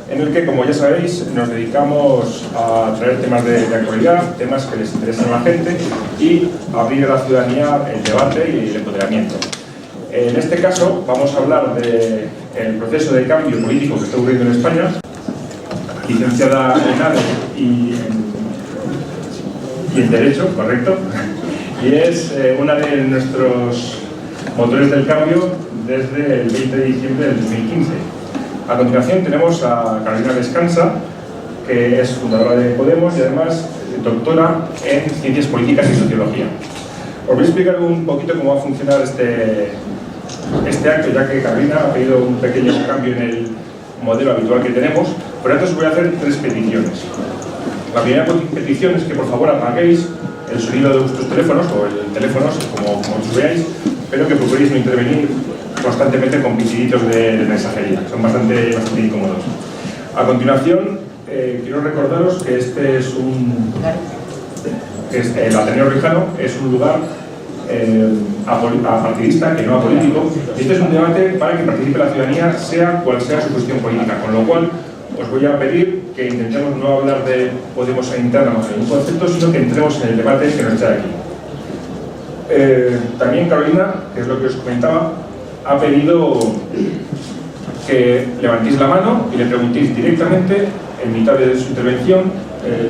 En el que, como ya sabéis, nos dedicamos a traer temas de actualidad, temas que les interesan a la gente y abrir a la ciudadanía el debate y el empoderamiento. En este caso vamos a hablar del proceso de cambio político que está ocurriendo en España, licenciada en ADE y en Derecho, correcto, y es una de nuestros motores del cambio desde el 20 de diciembre del 2015. A continuación tenemos a Carolina Descansa, que es fundadora de Podemos y además doctora en Ciencias Políticas y Sociología. Os voy a explicar un poquito cómo va a funcionar este acto, ya que Carolina ha pedido un pequeño cambio en el modelo habitual que tenemos. Por tanto, os voy a hacer 3 peticiones. La primera petición es que por favor apaguéis el sonido de vuestros teléfonos, o el teléfono, como os veáis, pero que procuréis no intervenir constantemente con pitiditos de mensajería, son bastante incómodos. A continuación, quiero recordaros que este es el Ateneo Riojano, es un lugar apartidista, que no apolítico, y este es un debate para que participe la ciudadanía, sea cual sea su cuestión política, con lo cual os voy a pedir que intentemos no hablar de Podemos e interna bajo ningún concepto, sino que entremos en el debate que nos trae aquí. También Carolina, que es lo que os comentaba, ha pedido que levantéis la mano y le preguntéis directamente, en mitad de su intervención,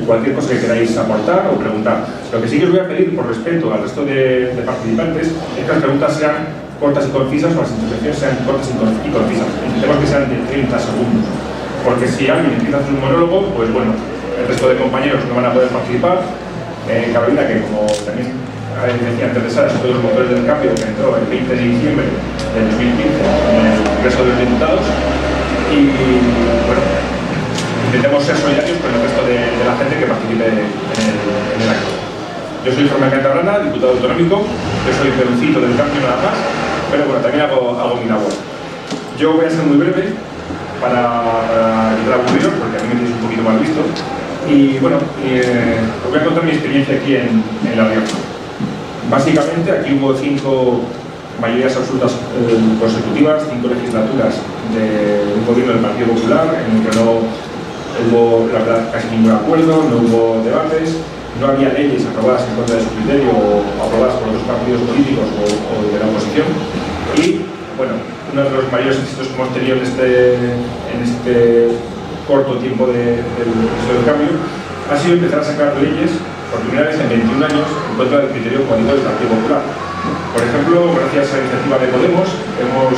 cualquier cosa que queráis aportar o preguntar. Lo que sí que os voy a pedir, por respeto al resto de participantes, es que las preguntas sean cortas y concisas o las intervenciones sean cortas y concisas. Intentemos que sean de 30 segundos. Porque si alguien empieza a hacer un monólogo, pues bueno, el resto de compañeros no van a poder participar. Carolina, que como también decía antes de Sara, es uno de los motores del cambio, que entró el 20 de diciembre del 2015 en el Congreso de los Diputados. Y bueno, intentemos ser solidarios con el resto de la gente que participe en el acto. Yo soy Fermín Cantabrana, diputado autonómico, yo soy perucito del cambio nada más, pero bueno, también hago mi labor. Yo voy a ser muy breve para evitar aburriros, porque a mí me tenéis un poquito mal visto. Y bueno, os voy a contar mi experiencia aquí en La Rioja. Básicamente, aquí hubo 5 mayorías absolutas consecutivas, 5 legislaturas de un gobierno del Partido Popular, en el que no hubo, la verdad, casi ningún acuerdo, no hubo debates, no había leyes aprobadas en contra de su criterio o aprobadas por otros partidos políticos o de la oposición. Y bueno, uno de los mayores éxitos que hemos tenido en este corto tiempo del proceso de cambio ha sido empezar a sacar leyes por primera vez en 21 años en contra del criterio político del Partido Popular. Por ejemplo, gracias a la iniciativa de Podemos, hemos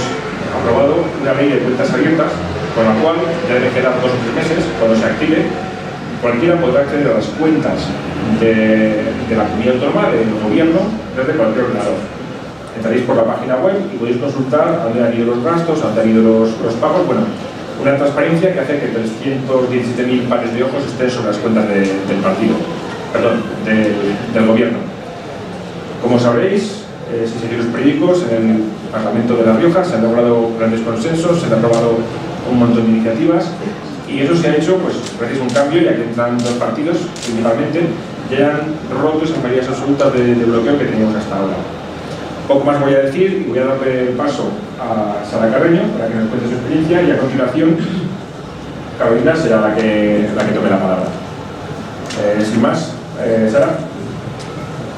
aprobado una ley de cuentas abiertas, con la cual ya debe quedar 2 o 3 meses, cuando se active, cualquiera podrá acceder a las cuentas de la comunidad autónoma, del gobierno, desde cualquier ordenador. Entraréis por la página web y podéis consultar a dónde han ido los gastos, a dónde han ido los pagos. Bueno, una transparencia que hace que 317.000 pares de ojos estén sobre las cuentas del partido, perdón, del gobierno. Como sabréis, si seguís los periódicos, en el Parlamento de La Rioja se han logrado grandes consensos, se han aprobado un montón de iniciativas y eso se ha hecho pues gracias a un cambio, ya que entran 2 partidos principalmente, ya han roto esas mayorías absolutas de bloqueo que teníamos hasta ahora. Poco más voy a decir y voy a darle paso a Sara Carreño para que nos cuente su experiencia y a continuación Carolina será la que tome la palabra. Sin más, Sara,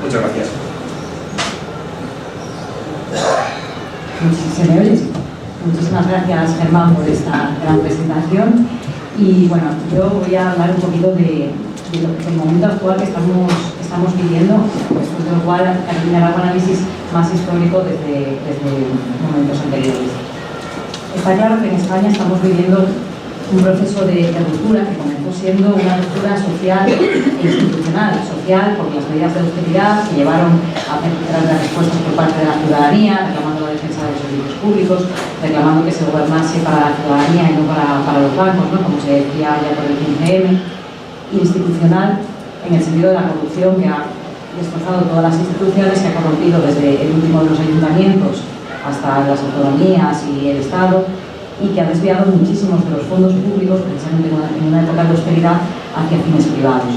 muchas gracias. ¿Se me oye? Muchísimas gracias, Germán, por esta gran presentación. Y bueno, yo voy a hablar un poquito del momento actual que estamos viviendo, después de lo cual Carolina hará un análisis más histórico desde momentos anteriores. Está claro que en España estamos viviendo un proceso de ruptura que comenzó siendo una ruptura social e institucional. Social por las medidas de austeridad que llevaron a hacer grandes respuestas por parte de la ciudadanía, reclamando la defensa de los servicios públicos, reclamando que se gobernase para la ciudadanía y no para los bancos, ¿no? Como se decía ya por el 15M. Institucional en el sentido de la corrupción que ha destrozado todas las instituciones, que ha corrompido desde el último de los ayuntamientos hasta las autonomías y el Estado, y que ha desviado muchísimos de los fondos públicos, precisamente en una época de austeridad, hacia fines privados.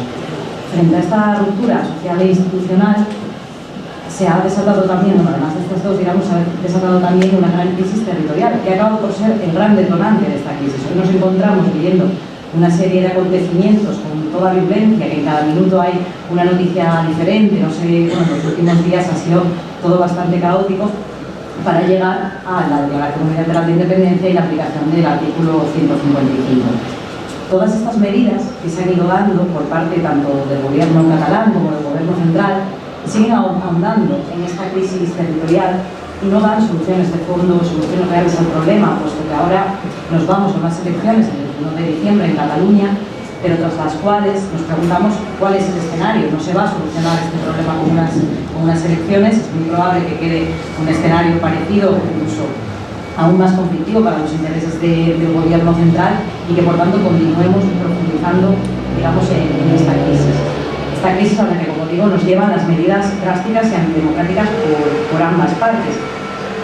Frente a esta ruptura social e institucional, se ha desatado también, además de estos dos, digamos, se ha desatado también una gran crisis territorial, que ha acabado por ser el gran detonante de esta crisis. Hoy nos encontramos viviendo una serie de acontecimientos con toda violencia, que en cada minuto hay una noticia diferente, no sé, bueno, los últimos días ha sido todo bastante caótico, para llegar a la Declaración Unilateral de Independencia y la aplicación del artículo 155. Todas estas medidas que se han ido dando por parte tanto del gobierno catalán como del gobierno central siguen ahondando en esta crisis territorial y no dan soluciones de fondo, soluciones reales al problema, puesto que ahora nos vamos a unas elecciones el 1 de diciembre en Cataluña, pero tras las cuales nos preguntamos cuál es el escenario. No se va a solucionar este problema con unas elecciones, es muy probable que quede un escenario parecido o incluso aún más conflictivo para los intereses del gobierno central y que por tanto continuemos profundizando, digamos, en esta crisis. Esta crisis a la que, como digo, nos llevan las medidas drásticas y antidemocráticas por ambas partes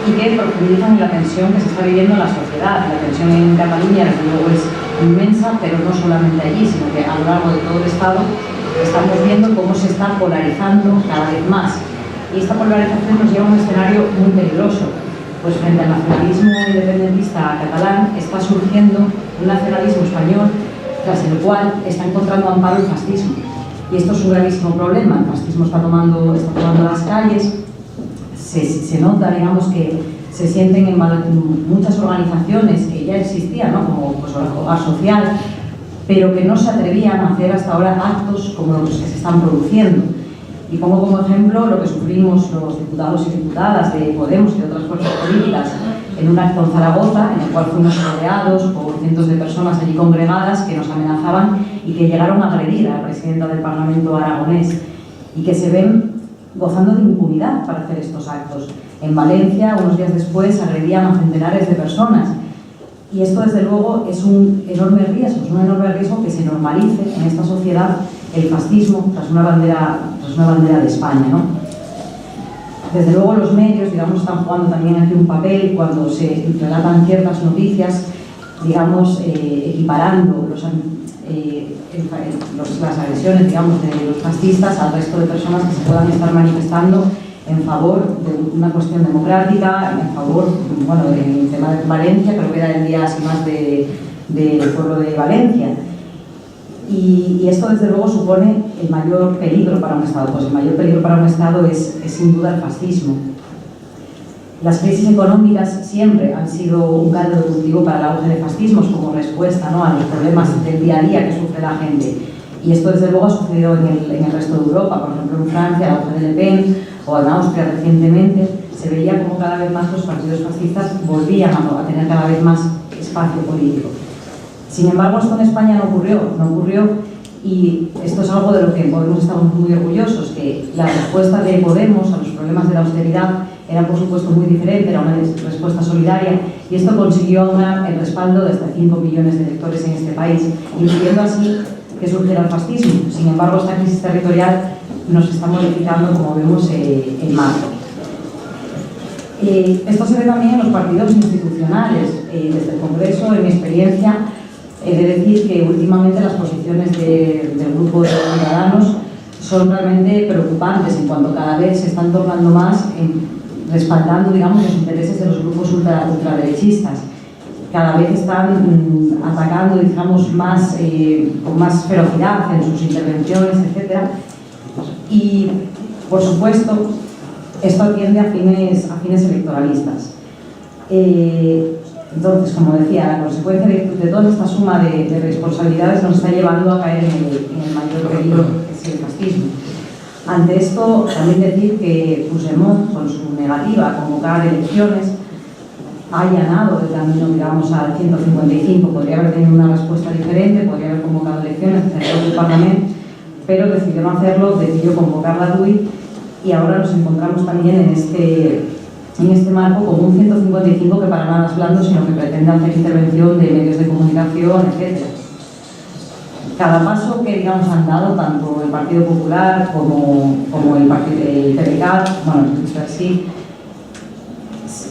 y que profundizan en la tensión que se está viviendo en la sociedad. La tensión en Cataluña, desde luego, es inmensa, pero no solamente allí, sino que a lo largo de todo el Estado estamos viendo cómo se está polarizando cada vez más. Y esta polarización nos lleva a un escenario muy peligroso, pues frente al nacionalismo independentista catalán está surgiendo un nacionalismo español tras el cual está encontrando amparo el fascismo. Y esto es un gravísimo problema. El fascismo está tomando las calles, se nota, digamos, que se sienten en muchas organizaciones que ya existían, ¿no? Como pues, Hogar Social, pero que no se atrevían a hacer hasta ahora actos como los que se están produciendo. Y pongo como ejemplo lo que sufrimos los diputados y diputadas de Podemos y de otras fuerzas políticas en un acto en Zaragoza, en el cual fuimos rodeados por cientos de personas allí congregadas que nos amenazaban y que llegaron a agredir a la presidenta del Parlamento aragonés y que se ven gozando de impunidad para hacer estos actos. En Valencia, unos días después, agredían a centenares de personas. Y esto, desde luego, es un enorme riesgo que se normalice en esta sociedad el fascismo tras una bandera de España, ¿no? Desde luego, los medios, digamos, están jugando también aquí un papel cuando se relatan ciertas noticias, digamos, equiparando las agresiones, digamos, de los fascistas al resto de personas que se puedan estar manifestando en favor de una cuestión democrática, en favor, bueno, del tema de Valencia, creo que era el día así más del pueblo de Valencia. Y esto, desde luego, supone el mayor peligro para un Estado. Pues el mayor peligro para un Estado es sin duda el fascismo. Las crisis económicas siempre han sido un caldo de cultivo para el auge de fascismos como respuesta, ¿no?, a los problemas del día a día que sufre la gente. Y esto, desde luego, ha sucedido en el resto de Europa. Por ejemplo, en Francia, el auge de Le Pen, o en Austria recientemente, se veía como cada vez más los partidos fascistas volvían a tener cada vez más espacio político. Sin embargo, esto en España no ocurrió, y esto es algo de lo que en Podemos estamos muy orgullosos, que la respuesta de Podemos a los problemas de la austeridad era, por supuesto, muy diferente, era una respuesta solidaria, y esto consiguió aunar el respaldo de hasta 5 millones de electores en este país, impidiendo así que surgiera el fascismo. Sin embargo, esta crisis territorial nos está modificando, como vemos, el marco. Esto se ve también en los partidos institucionales. Desde el Congreso, en mi experiencia, he de decir que últimamente las posiciones del grupo de Ciudadanos son realmente preocupantes, en cuanto cada vez se están tornando más en respaldando, digamos, los intereses de los grupos ultraderechistas. Cada vez están atacando, digamos, más, con más ferocidad en sus intervenciones, etc. Y, por supuesto, esto atiende a fines electoralistas. Entonces, como decía, la consecuencia de toda esta suma de responsabilidades nos está llevando a caer en el mayor peligro, que es el fascismo. Ante esto, también decir que Puigdemont, con su negativa a convocar elecciones, ha allanado el camino, digamos, al 155. Podría haber tenido una respuesta diferente, podría haber convocado elecciones, cerrado el Parlamento, pero decidió no hacerlo, decidió convocar la DUI, y ahora nos encontramos también en este marco como un 155 que para nada es blando, sino que pretende hacer intervención de medios de comunicación, etc. Cada paso que, digamos, han dado tanto el Partido Popular como el PDeCAT, bueno, así,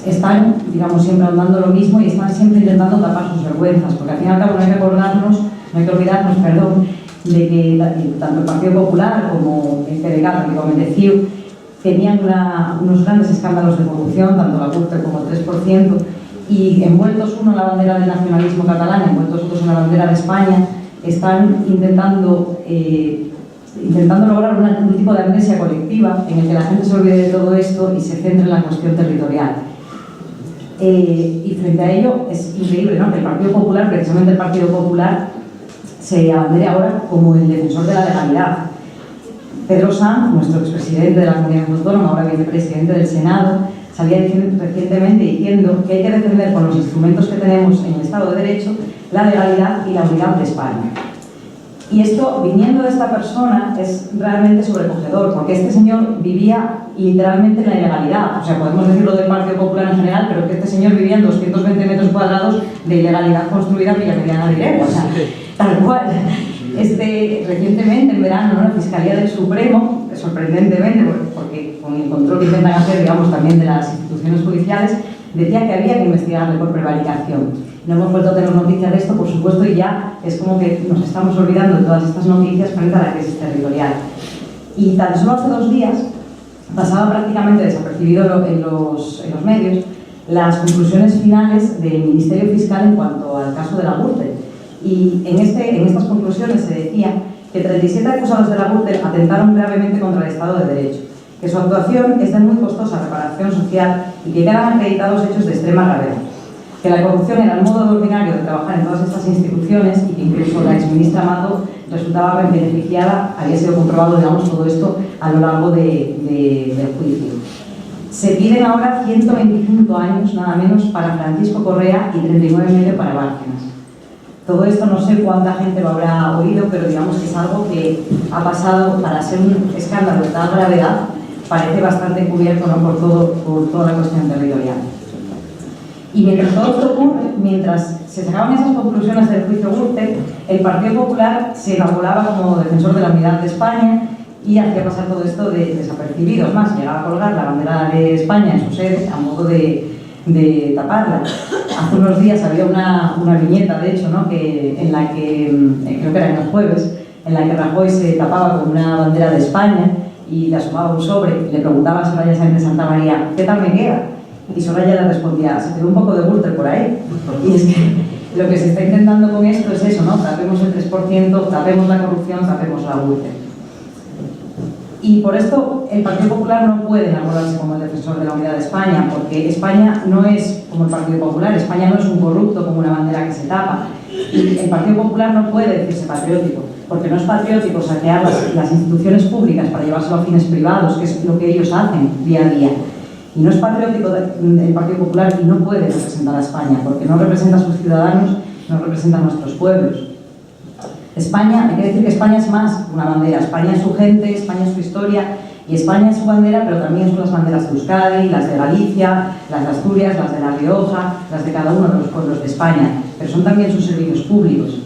están, digamos, siempre andando lo mismo y están siempre intentando tapar sus vergüenzas, porque al fin y al cabo no hay que olvidarnos, de que tanto el Partido Popular como el PDeCAT, antiguamente CiU, tenían unos grandes escándalos de corrupción, tanto la Gürtel como el 3%, y envueltos uno en la bandera del nacionalismo catalán, envueltos otros en la bandera de España, están intentando lograr un tipo de amnesia colectiva en el que la gente se olvide de todo esto y se centre en la cuestión territorial. Y frente a ello es increíble, ¿no?, que el Partido Popular, precisamente el Partido Popular, se abandere ahora como el defensor de la legalidad. Pedro Sanz, nuestro expresidente de la Comunidad Autónoma, ahora vicepresidente del Senado, salía recientemente diciendo que hay que defender con los instrumentos que tenemos en el Estado de Derecho la legalidad y la unidad de España. Y esto, viniendo de esta persona, es realmente sobrecogedor, porque este señor vivía literalmente en la ilegalidad. O sea, podemos decirlo del Partido Popular en general, pero que este señor vivía en 220 metros cuadrados de ilegalidad construida en Villamediana de Irene. O sea, tal cual. Recientemente, en verano, ¿no?, la Fiscalía del Supremo, sorprendentemente, porque con el control que intentan hacer, digamos, también de las instituciones judiciales, decía que había que investigarle por prevaricación. No hemos vuelto a tener noticias de esto, por supuesto, y ya es como que nos estamos olvidando de todas estas noticias frente a la crisis territorial. Y tan solo hace 2 días pasaba prácticamente desapercibido en los medios las conclusiones finales del Ministerio Fiscal en cuanto al caso de la Gürtel. Y en estas conclusiones se decía que 37 acusados de la Gürtel atentaron gravemente contra el Estado de Derecho, que su actuación es de muy costosa reparación social y que quedan acreditados hechos de extrema gravedad, que la corrupción era el modo ordinario de trabajar en todas estas instituciones y que incluso la exministra Mato resultaba beneficiada, había sido comprobado, digamos, todo esto a lo largo del juicio. Se piden ahora 125 años, nada menos, para Francisco Correa y 39,5 para Bárcenas. Todo esto no sé cuánta gente lo habrá oído, pero digamos que es algo que ha pasado, para ser un escándalo de tal gravedad, parece bastante cubierto, ¿no?, por toda la cuestión territorial. Y mientras todo esto ocurre, mientras se sacaban esas conclusiones del juicio Gürtel, el Partido Popular se enarbolaba como defensor de la unidad de España y hacía pasar todo esto de desapercibidos. Más, llegaba a colgar la bandera de España en su sede a modo de taparla. Hace unos días había una viñeta, de hecho, ¿no?, en la que, creo que era en los jueves, en la que Rajoy se tapaba con una bandera de España y le asomaba un sobre y le preguntaba a Soraya Sáenz de Santa María, ¿qué tal me queda? Y Soraya le respondía, se quedó un poco de Gürtel por ahí. Y es que lo que se está intentando con esto es eso, ¿no?, tapemos el 3%, tapemos la corrupción, tapemos la Gürtel. Y por esto el Partido Popular no puede enamorarse como el defensor de la unidad de España, porque España no es como el Partido Popular, España no es un corrupto como una bandera que se tapa. Y el Partido Popular no puede decirse patriótico, porque no es patriótico saquear las instituciones públicas para llevárselo a fines privados, que es lo que ellos hacen día a día. Y no es patriótico el Partido Popular y no puede representar a España, porque no representa a sus ciudadanos, no representa a nuestros pueblos. España, hay que decir que España es más que una bandera. España es su gente, España es su historia y España es su bandera, pero también son las banderas de Euskadi, las de Galicia, las de Asturias, las de La Rioja, las de cada uno de los pueblos de España, pero son también sus servicios públicos.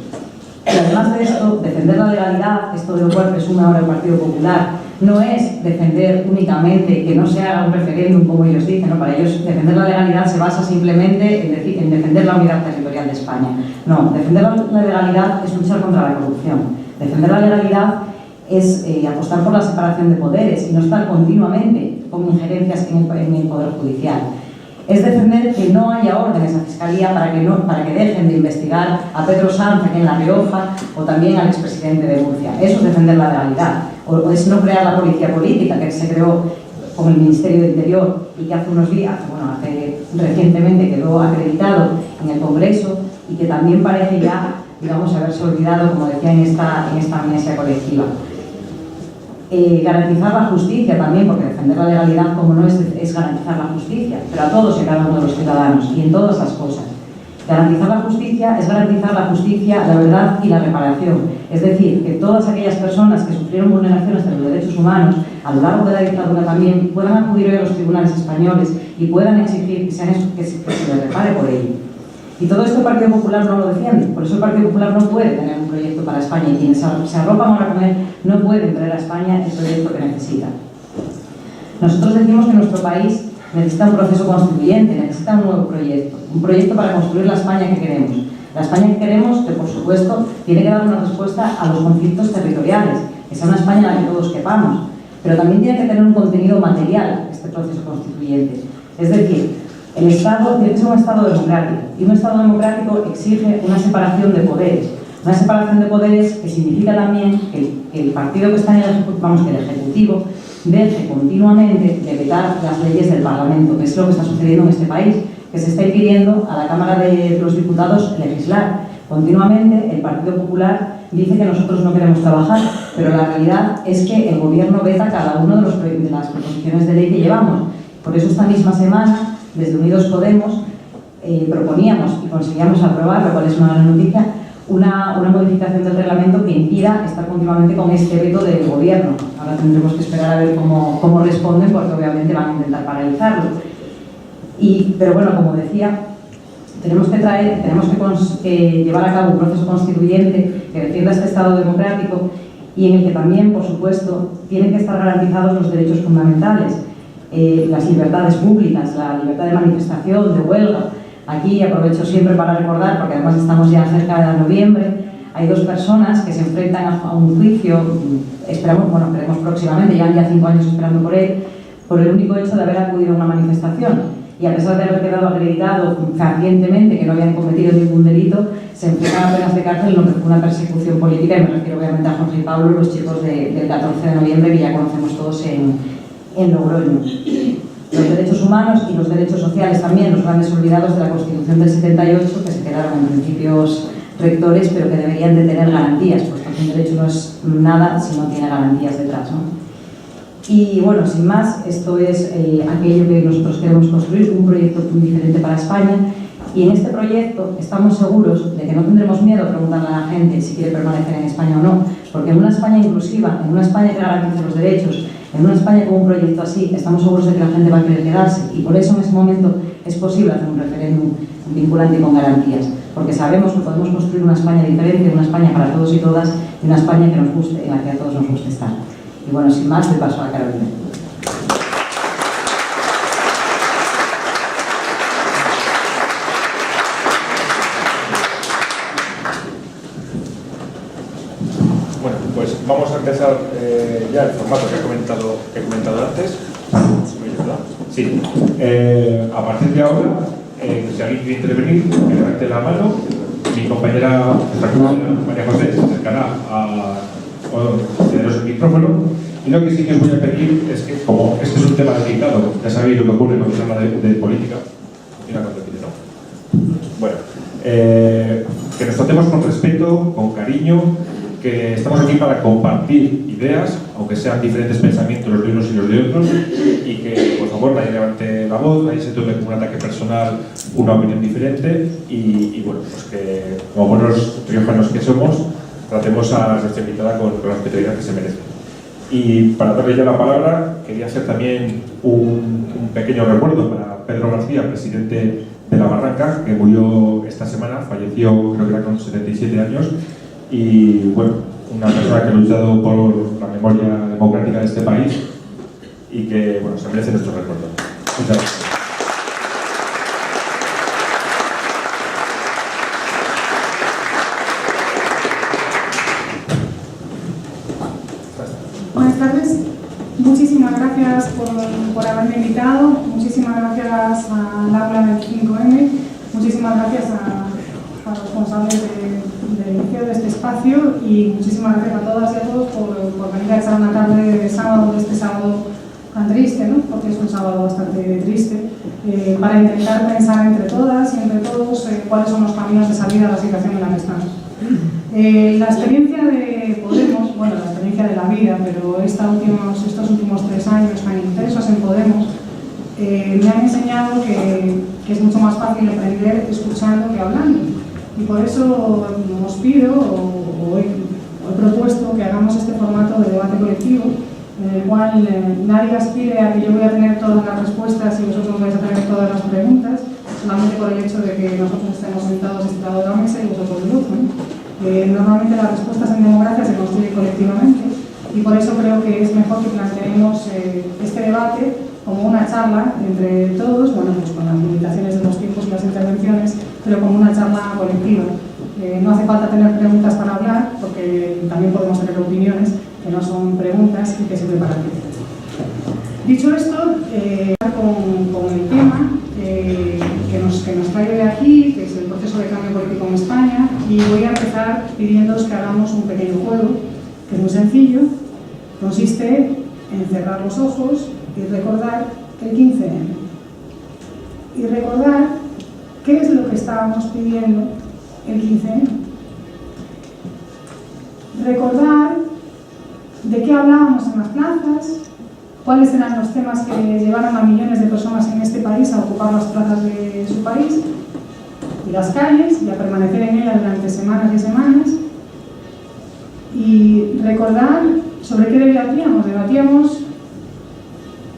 Y además de esto, defender la legalidad, esto de lo cual presume ahora el Partido Popular, no es defender únicamente que no se haga un referéndum como ellos dicen, ¿no? Para ellos defender la legalidad se basa simplemente en defender la unidad territorial de España. No, defender la legalidad es luchar contra la corrupción. Defender la legalidad es apostar por la separación de poderes y no estar continuamente con injerencias en el Poder Judicial. Es defender que no haya órdenes a Fiscalía para que dejen de investigar a Pedro Sanz aquí en La Rioja o también al expresidente de Murcia. Eso es defender la legalidad. O es no crear la policía política que se creó con el Ministerio de Interior y que hace recientemente quedó acreditado en el Congreso y que también parece ya, digamos, haberse olvidado, como decía, en esta amnesia colectiva. Garantizar la justicia también, porque defender la legalidad, como no es garantizar la justicia, pero a todos y a cada uno de los ciudadanos y en todas las cosas. Garantizar la justicia es garantizar la justicia, la verdad y la reparación. Es decir, que todas aquellas personas que sufrieron vulneraciones de los derechos humanos a lo largo de la dictadura también puedan acudir hoy a los tribunales españoles y puedan exigir que se les repare por ello. Y todo esto el Partido Popular no lo defiende. Por eso el Partido Popular no puede tener un proyecto para España y quienes se arropan ahora con él no pueden traer a España el proyecto que necesita. Nosotros decimos que nuestro país necesita un proceso constituyente, necesita un nuevo proyecto, un proyecto para construir la España que queremos. La España que queremos, que por supuesto tiene que dar una respuesta a los conflictos territoriales, que sea una España en la que todos quepamos, pero también tiene que tener un contenido material este proceso constituyente. Es decir, el Estado tiene que ser un Estado democrático y un Estado democrático exige una separación de poderes. Una separación de poderes que significa también que el partido que está en el Ejecutivo deje continuamente de vetar las leyes del Parlamento, que es lo que está sucediendo en este país, que se está impidiendo a la Cámara de los Diputados legislar. Continuamente el Partido Popular dice que nosotros no queremos trabajar, pero la realidad es que el Gobierno veta cada una de las proposiciones de ley que llevamos. Por eso esta misma semana, desde Unidos Podemos, proponíamos y conseguíamos aprobar, lo cual es una gran noticia, una modificación del reglamento que impida estar continuamente con este veto del Gobierno. Ahora tendremos que esperar a ver cómo responden, porque obviamente van a intentar paralizarlo. Pero bueno, como decía, tenemos que llevar a cabo un proceso constituyente que defienda este Estado democrático y en el que también, por supuesto, tienen que estar garantizados los derechos fundamentales, las libertades públicas, la libertad de manifestación, de huelga. Aquí aprovecho siempre para recordar, porque además estamos ya cerca de noviembre, hay dos personas que se enfrentan a un juicio, esperemos próximamente, llevan ya 5 años esperando por él, por el único hecho de haber acudido a una manifestación. Y a pesar de haber quedado acreditado fehacientemente que no habían cometido ningún delito, se enfrentan a penas de cárcel en lo que fue una persecución política, y me refiero obviamente a Jorge y Pablo, los chicos del 14 de noviembre que ya conocemos todos en Logroño. Los derechos humanos y los derechos sociales también, los grandes olvidados de la Constitución del 78, que se quedaron en principios rectores, pero que deberían de tener garantías, puesto que un derecho no es nada si no tiene garantías detrás, ¿no? Y bueno, sin más, esto es aquello que nosotros queremos construir, un proyecto muy diferente para España. Y en este proyecto estamos seguros de que no tendremos miedo a preguntarle a la gente si quiere permanecer en España o no, porque en una España inclusiva, en una España que garantice los derechos, en una España con un proyecto así, estamos seguros de que la gente va a querer quedarse, y por eso en ese momento es posible hacer un referéndum vinculante y con garantías, porque sabemos que podemos construir una España diferente, una España para todos y todas, y una España que nos guste, en la que a todos nos guste estar. Y bueno, sin más, le paso a Carolina. Bueno, pues vamos a empezar ya el formato que he comentado antes. ¿Se me ayuda? Sí. A partir de ahora, si alguien quiere intervenir, que levante la mano. Mi compañera, nuestra compañera María José, se acercará a teneros el micrófono. Y lo que sí que os voy a pedir es que, como este es un tema delicado, ya sabéis lo que ocurre cuando se habla de política. Mira cuando pide, ¿no? Bueno, que nos tratemos con respeto, con cariño, que estamos aquí para compartir ideas, aunque sean diferentes pensamientos los de unos y los de otros, y que, por favor, nadie levante la voz, nadie se tome como un ataque personal una opinión diferente, y bueno, pues que, como buenos riojanos que somos, tratemos a nuestra invitada con la hospitalidad que se merece. Y para darle ya la palabra, quería hacer también un pequeño recuerdo para Pedro García, presidente de La Barranca, que murió esta semana, falleció creo que era con 77 años, y bueno, una persona que ha luchado por la memoria democrática de este país y que bueno, se merece nuestro recuerdo. Muchas gracias. gracias por haberme invitado, muchísimas gracias al aula del 5M, muchísimas gracias a los responsables del inicio de este espacio y muchísimas gracias a todas y a todos por venir a echar una tarde de sábado, de este sábado tan triste, ¿no? Porque es un sábado bastante triste, para intentar pensar entre todas y entre todos cuáles son los caminos de salida a la situación en la que estamos. La experiencia de Podemos, bueno, la experiencia de la vida, pero estos últimos 3 años tan intensos en Podemos, me han enseñado que es mucho más fácil aprender escuchando que hablando. Y por eso os pido, o he propuesto que hagamos este formato de debate colectivo, en el cual nadie aspire a que yo voy a tener todas las respuestas y vosotros vais a tener todas las preguntas, solamente por el hecho de que nosotros estemos sentados a este lado de la mesa y vosotros del otro, ¿no? Normalmente las respuestas en democracia se construyen colectivamente y por eso creo que es mejor que planteemos este debate como una charla entre todos, bueno, pues con las limitaciones de los tiempos y las intervenciones, pero como una charla colectiva. No hace falta tener preguntas para hablar, porque también podemos tener opiniones que no son preguntas y que sirven para ti. Dicho esto, con el tema que nos trae de aquí, que es el proceso de cambio político en España, y voy a empezar pidiéndoos que hagamos un pequeño juego, que es muy sencillo, consiste en cerrar los ojos y recordar el 15M. Y recordar qué es lo que estábamos pidiendo el 15M. Recordar de qué hablábamos en las plazas, cuáles eran los temas que llevaron a millones de personas en este país a ocupar las plazas de su país y las calles y a permanecer en ellas durante semanas y semanas. Y recordar sobre qué debatíamos. Debatíamos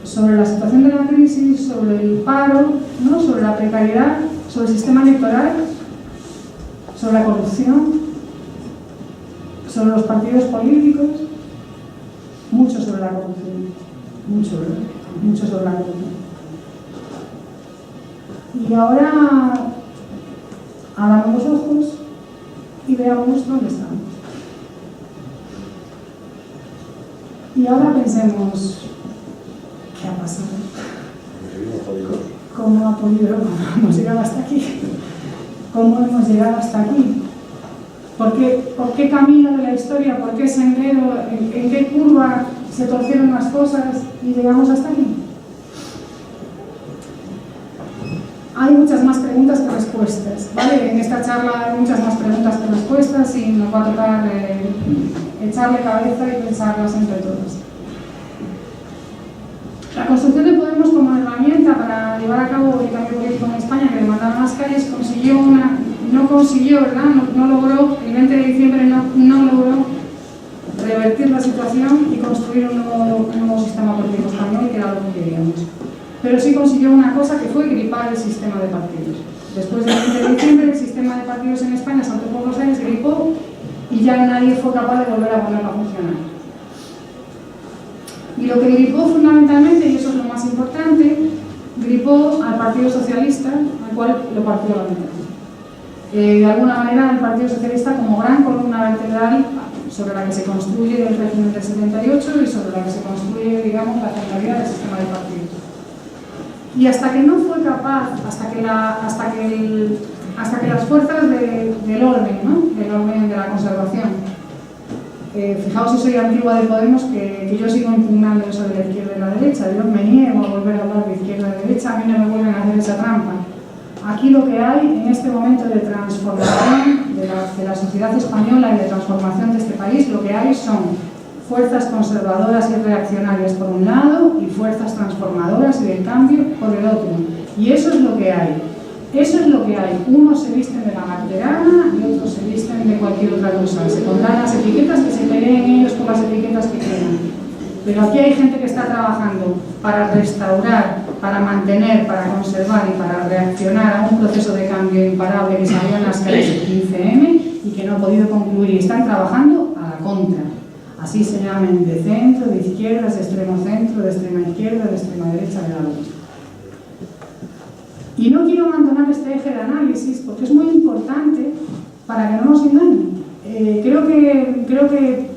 sobre la situación de la crisis, sobre el paro, ¿no? Sobre la precariedad, sobre el sistema electoral, sobre la corrupción, sobre los partidos políticos, mucho sobre la corrupción, mucho sobre la corrupción. Y ahora abramos los ojos y veamos dónde estamos. Y ahora pensemos, ¿qué ha pasado? ¿Cómo hemos llegado hasta aquí? ¿Cómo hemos llegado hasta aquí? ¿Por qué camino de la historia? ¿Por qué sendero? ¿En qué curva se torcieron las cosas y llegamos hasta aquí? Hay muchas más preguntas que respuestas, ¿vale? En esta charla hay muchas más preguntas que respuestas y nos va a tocar echarle cabeza y pensarlas entre todos. La construcción de Podemos como herramienta para llevar a cabo el cambio político en España que demandaban las calles no consiguió, ¿verdad? No logró, el 20 de diciembre no logró revertir la situación y construir un nuevo sistema político español, que era lo que queríamos. Pero sí consiguió una cosa, que fue gripar el sistema de partidos. Después del 20 de diciembre el sistema de partidos en España saltó por los aires, gripó y ya nadie fue capaz de volver a ponerlo a funcionar. Y lo que gripó fundamentalmente, y eso es lo más importante, gripó al Partido Socialista, al cual lo partió la mitad. De alguna manera el Partido Socialista como gran columna vertebral sobre la que se construye el régimen del 78 y sobre la que se construye, digamos, la centralidad del sistema de partidos. Y hasta que no fue capaz, hasta que las fuerzas del orden, ¿no? Del orden de la conservación, fijaos si soy antigua de Podemos, que yo sigo impugnando eso de la izquierda y la derecha. Yo me niego a volver a hablar de izquierda y derecha, a mí no me vuelven a hacer esa trampa. Aquí lo que hay en este momento de transformación de la sociedad española y de transformación de este país, lo que hay son fuerzas conservadoras y reaccionarias por un lado y fuerzas transformadoras y del cambio por el otro. Y eso es lo que hay. Eso es lo que hay. Unos se visten de la marterana y otros se visten de cualquier otra cosa. Se pondrán las etiquetas que se peleen ellos por las etiquetas que quieran. Pero aquí hay gente que está trabajando para restaurar, para mantener, para conservar y para reaccionar a un proceso de cambio imparable que salió en las calles del 15M y que no ha podido concluir. Y están trabajando a la contra. Así se llamen de centro, de izquierda, de extremo centro, de extrema izquierda, de extrema derecha, de la derecha. Y no quiero abandonar este eje de análisis porque es muy importante para que no nos engañen. Creo que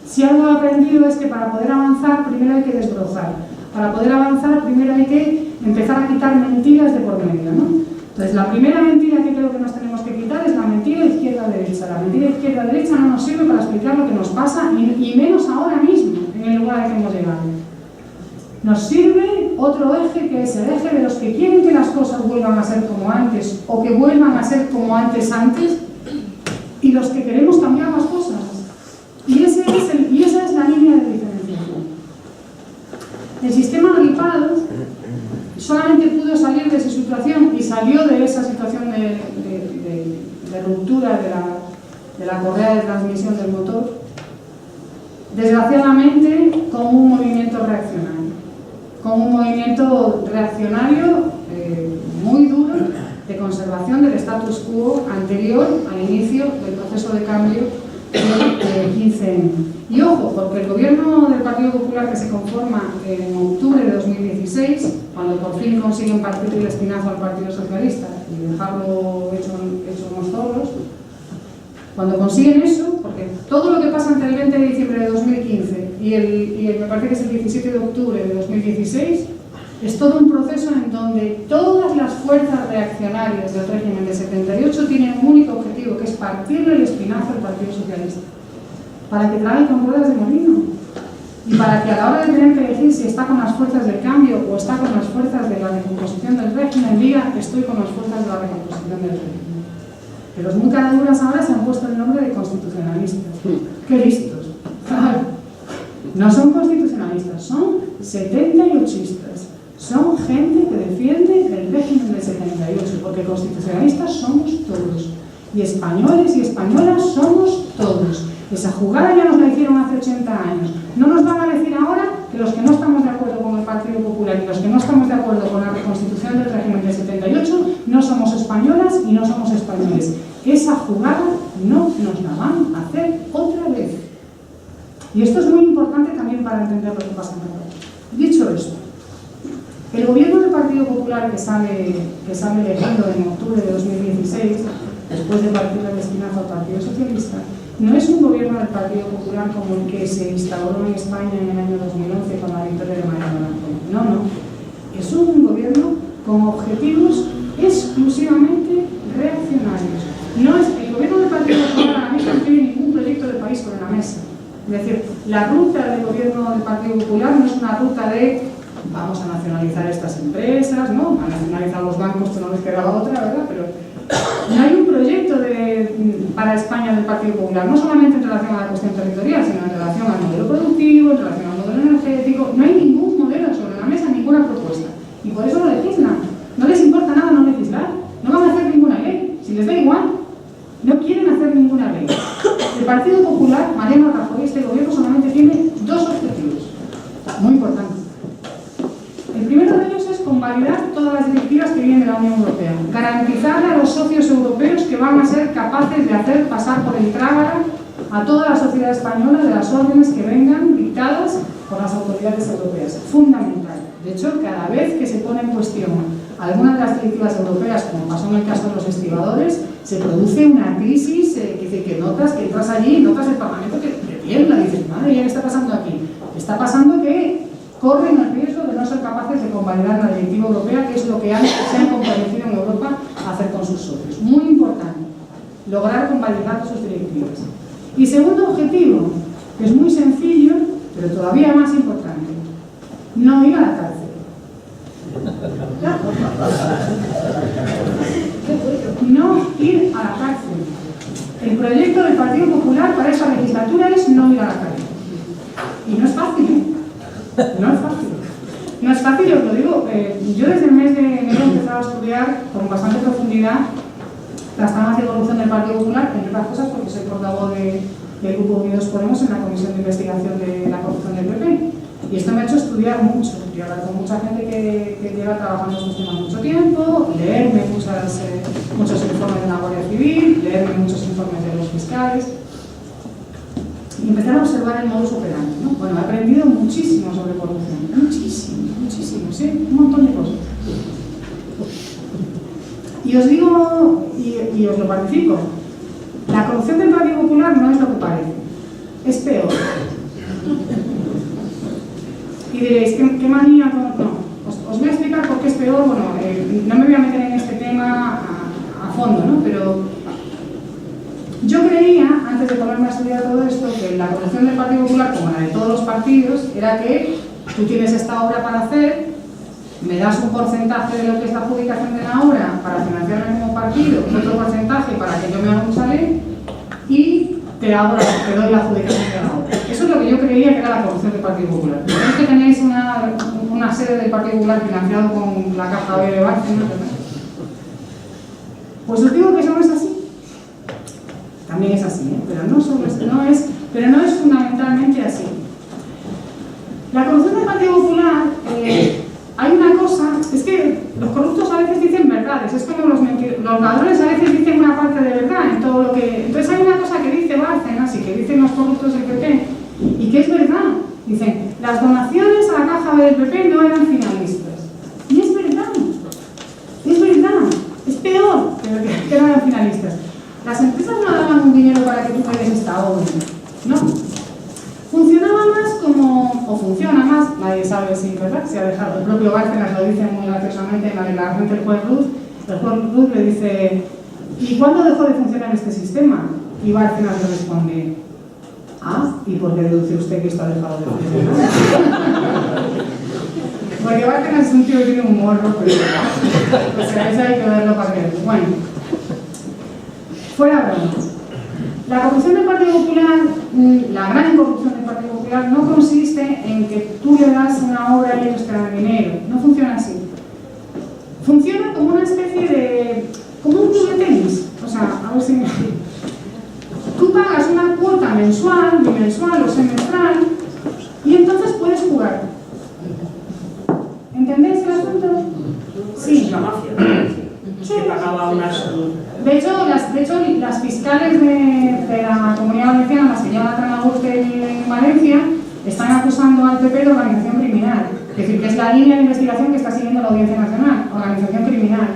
si algo he aprendido es que para poder avanzar primero hay que desbrozar. Para poder avanzar, primero hay que empezar a quitar mentiras de por medio, ¿no? Entonces, la primera mentira que creo que nos tenemos que quitar es la mentira izquierda-derecha. La mentira izquierda-derecha no nos sirve para explicar lo que nos pasa, y menos ahora mismo, en el lugar al que hemos llegado. Nos sirve otro eje, que es el eje de los que quieren que las cosas vuelvan a ser como antes, o que vuelvan a ser como antes, y los que queremos cambiar las cosas. Y esa es la línea de diferenciación. El sistema gripal solamente pudo salir de esa situación, y salió de esa situación de ruptura de la correa de transmisión del motor, desgraciadamente, con un movimiento reaccionario. Muy duro de conservación del status quo anterior al inicio del proceso de cambio del 15N. Y ojo, porque el gobierno del Partido Popular, que se conforma en octubre de 2016, cuando por fin consiguen partir el espinazo al Partido Socialista y dejarlo hecho unos zorros, cuando consiguen eso, porque todo lo que pasa entre el 20 de diciembre de 2015 y me parece que es el 17 de octubre de 2016, es todo un proceso en donde todas las fuerzas reaccionarias del régimen de 78 tienen un único objetivo, que es partirle el espinazo al Partido Socialista, para que trague con ruedas de molino, y para que a la hora de tener que elegir si está con las fuerzas del cambio o está con las fuerzas de la recomposición del régimen, diga que estoy con las fuerzas de la recomposición del régimen. Pero los muy caraduras ahora se han puesto el nombre de constitucionalistas. ¡Qué listos! No son constitucionalistas, son 78istas. Son gente que defiende el régimen del 78, porque constitucionalistas somos todos. Y españoles y españolas somos todos. Esa jugada ya nos la hicieron hace 80 años. No nos van a decir ahora que los que no estamos de acuerdo con el Partido Popular y los que no estamos de acuerdo con la reconstitución del régimen del 78 no somos españolas y no somos españoles. Esa jugada no nos la van a hacer otra vez. Y esto es muy importante también para entender lo que pasa en el país. Dicho esto, el gobierno del Partido Popular que sale elegido en octubre de 2016, después de partir el espinazo al Partido Socialista, no es un gobierno del Partido Popular como el que se instauró en España en el año 2011 con la victoria de Mariano Rajoy. No. Es un gobierno con objetivos exclusivamente reaccionarios. No es, el gobierno del Partido Popular ahora mismo no tiene ningún proyecto de país sobre la mesa. Es decir, la ruta del gobierno del Partido Popular no es una ruta de vamos a nacionalizar estas empresas, ¿no? A nacionalizar los bancos, que no les quedaba otra, ¿verdad? Pero no hay un proyecto para España del Partido Popular, no solamente en relación a la cuestión territorial, sino en relación al modelo productivo, en relación al modelo energético. No hay ningún modelo sobre la mesa, ninguna propuesta. Y por eso lo legislan. No les importa nada no legislar. No van a hacer ninguna ley. Si les da igual, no quieren hacer ninguna ley. El Partido Popular, Mariano Rajoy, este gobierno solamente tiene dos objetivos muy importantes. El primero de ellos es convalidar todas las directivas que vienen de la Unión Europea, garantizarle a los socios europeos que van a ser capaces de hacer pasar por el trágara a toda la sociedad española de las órdenes que vengan dictadas por las autoridades europeas. Fundamental. De hecho, cada vez que se pone en cuestión algunas de las directivas europeas, como pasó en el caso de los estibadores, se produce una crisis que notas que entras allí, notas el Parlamento que tiembla, dices, madre, ¿qué está pasando aquí? Está pasando que corren el riesgo de no ser capaces de convalidar la directiva europea, que es lo que se han comprometido en Europa a hacer con sus socios. Muy importante, lograr convalidar sus directivas. Y segundo objetivo, que es muy sencillo, pero todavía más importante, no ir a la cárcel. No ir a la cárcel. El proyecto del Partido Popular para esa legislatura es no ir a la cárcel. Y no es fácil, ¿eh? No es fácil. No es fácil, os lo digo. Yo desde el mes de enero he empezado a estudiar con bastante profundidad las tramas de corrupción del Partido Popular, entre otras cosas porque soy portavoz del Grupo Unidos Podemos en la Comisión de Investigación de la Corrupción del PP. Y esto me ha hecho estudiar mucho y hablar con mucha gente que lleva trabajando estos temas mucho tiempo, leerme muchos informes de la Guardia Civil, leerme muchos informes de los fiscales y empezar a observar el modus operandi, ¿no? Bueno, he aprendido muchísimo sobre corrupción, muchísimo, sí, un montón de cosas. Y os digo, y os lo participo, la corrupción del Partido Popular no es lo que parece, es peor. Y diréis, ¿qué manía? No, os voy a explicar por qué es peor. Bueno, no me voy a meter en este tema a fondo, ¿no? Pero yo creía, antes de ponerme a estudiar todo esto, que la corrupción del Partido Popular, como la de todos los partidos, era que tú tienes esta obra para hacer, me das un porcentaje de lo que es la adjudicación de la obra para financiarme como partido, otro porcentaje para que yo me haga un chalet y te doy la adjudicación de la obra. Eso es lo que yo creía que era la corrupción del Partido Popular. ¿Veis que tenéis una sede del Partido Popular financiado con la Caja B de Bárcenas? Pues os digo que eso no es así. También es así, pero no es fundamentalmente así. La corrupción del Partido Popular, hay una cosa, es que los corruptos a veces dicen verdades, es como los ladrones a veces dicen una parte de verdad en todo lo que... Entonces hay una cosa que dice Bárcenas y que dicen los corruptos del PP, y que es verdad. Dicen, las donaciones a la Caja B del PP no eran finalistas. Y es verdad, es peor que no eran finalistas. Las empresas no daban un dinero para que tú me des esta obra, no. Funcionaba más como, o funciona más, nadie sabe si, ¿verdad? Si ha dejado, el propio Bárcenas lo dice muy graciosamente en la declaración del juez Ruz. El juez Ruz le dice, ¿y cuándo dejó de funcionar este sistema? Y Bárcenas le responde, ¿y por qué deduce usted que esto ha dejado de funcionar? Porque Bárcenas es un tío que tiene un morro, pero o sea, eso hay que verlo para creerlo. Bueno, fuera bromas. La corrupción del Partido Popular, la gran corrupción del Partido Popular, no consiste en que tú le das una obra y ellos te dan dinero. No funciona así. Funciona como una especie de... como un club de tenis. O sea, a ver si me... Tú pagas una cuota mensual, bimensual o semestral y entonces puedes jugar. ¿Entendéis el asunto? Sí. La mafia. Sí. Que pagaba unas... De hecho, las fiscales de la Comunidad Valenciana, las que llevan la trama Gürtel en Valencia, están acusando al PP de organización criminal. Es decir, que es la línea de investigación que está siguiendo la Audiencia Nacional, organización criminal.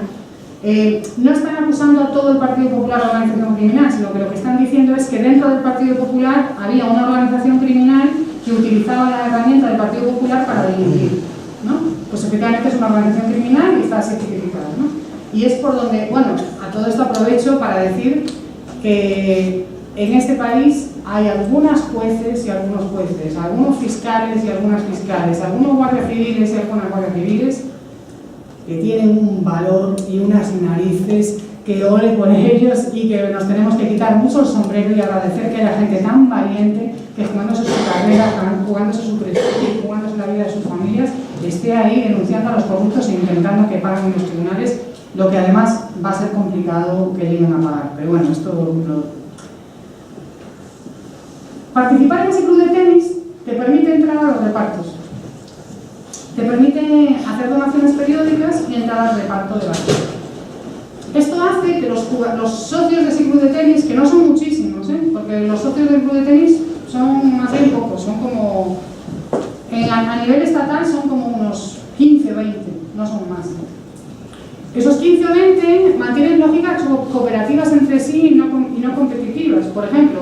No están acusando a todo el Partido Popular de organización criminal, sino que lo que están diciendo es que dentro del Partido Popular había una organización criminal que utilizaba la herramienta del Partido Popular para delinquir, ¿no? Pues efectivamente es una organización criminal y está así tipificada, ¿no? Y es por donde, bueno, a todo esto aprovecho para decir que en este país hay algunas jueces y algunos jueces, algunos fiscales y algunas fiscales, algunos guardias civiles y algunas guardias civiles que tienen un valor y unas narices que ole por ellos y que nos tenemos que quitar mucho el sombrero y agradecer que haya gente tan valiente que jugándose su carrera, jugándose su prestigio, jugándose la vida de sus familias, esté ahí denunciando a los corruptos e intentando que paguen en los tribunales, lo que además va a ser complicado que lleguen a pagar. Pero bueno, esto participar en ese club de tenis te permite entrar a los repartos. Te permite hacer donaciones periódicas y entrar al reparto de barrio. Esto hace que los socios de ese club de tenis, que no son muchísimos, porque los socios del club de tenis son más bien pocos, son como, a nivel estatal son como unos 15 o 20, no son más. Esos 15 o 20 mantienen lógicas cooperativas entre sí y no competitivas. Por ejemplo,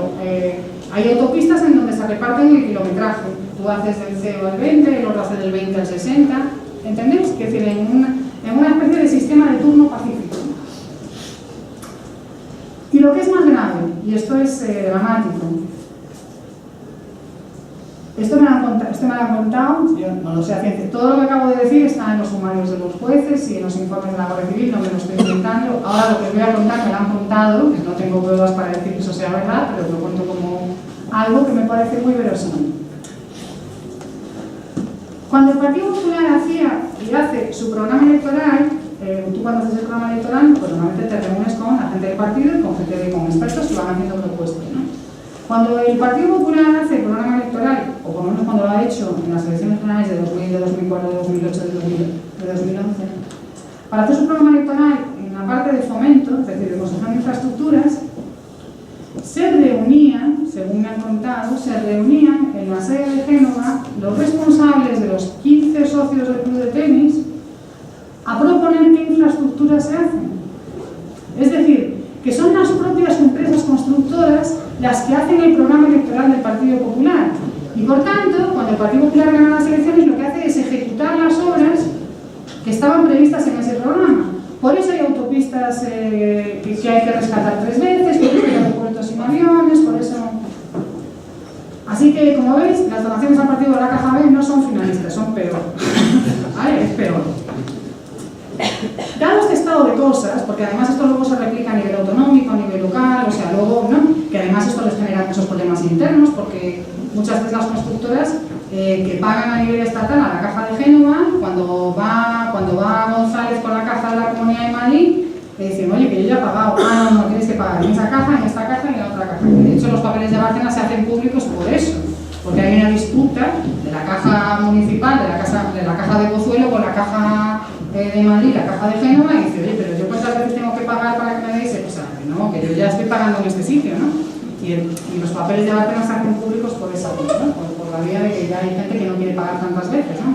hay autopistas en donde se reparten el kilometraje. Tú haces del 0 al 20, el otro hace del 20 al 60. ¿Entendéis? Es decir, en una especie de sistema de turno pacífico. Y lo que es más grave, y esto es dramático, esto me lo han contado, yo no lo sé a ciencia. Todo lo que acabo de decir está en los sumarios de los jueces y en los informes de la Guardia Civil, no me lo estoy inventando. Ahora lo que os voy a contar me lo han contado, que no tengo pruebas para decir que eso sea verdad, pero lo cuento como algo que me parece muy verosímil. Cuando el Partido Popular hacía y hace su programa electoral, tú cuando haces el programa electoral, pues normalmente te reúnes con la gente del partido y con expertos que van haciendo propuestas, ¿no? Cuando el Partido Popular hace el programa electoral, o por lo menos cuando lo ha hecho en las elecciones generales de 2000, de 2004, de 2008, de 2011, para hacer su programa electoral en la parte de fomento, es decir, de construcción de infraestructuras, se reunían, según me han contado, en la sede de Génova los responsables de los 15 socios del club de tenis a proponer qué infraestructuras se hacen. Es decir, que son las propias empresas constructoras las que hacen el programa electoral del Partido Popular. Y por tanto, cuando el Partido Popular gana las elecciones, lo que hace es ejecutar las obras que estaban previstas en ese programa. Por eso hay autopistas que hay que rescatar 3 veces, por eso hay aeropuertos sin aviones, por eso... Así que, como veis, las donaciones al partido de la Caja B no son finalistas, son peor. ¿Vale? Es peor. Dado este estado de cosas, porque además esto luego se replica a nivel autonómico, a nivel local, o sea, luego, ¿no? Que además esto les genera muchos problemas internos, porque muchas veces las constructoras que pagan a nivel estatal a la Caja de Génova, cuando va González con la Caja de la Comunidad de Madrid, le dicen, oye, que yo ya he pagado. Ah, no, tienes que pagar en esa caja, en esta caja y en la otra caja. De hecho, los papeles de Bárcena se hacen públicos por eso, porque hay una disputa de la caja municipal, de la caja de Pozuelo con la caja de Madrid, la Caja de Génova, y dice, oye, pero yo cuántas veces tengo que pagar para que me deis, o sea, que no, que yo ya estoy pagando en este sitio, ¿no? Y los papeles de Bárcena se hacen públicos por esa vía, ¿no? Por la vía de que ya hay gente que no quiere pagar tantas veces, ¿no?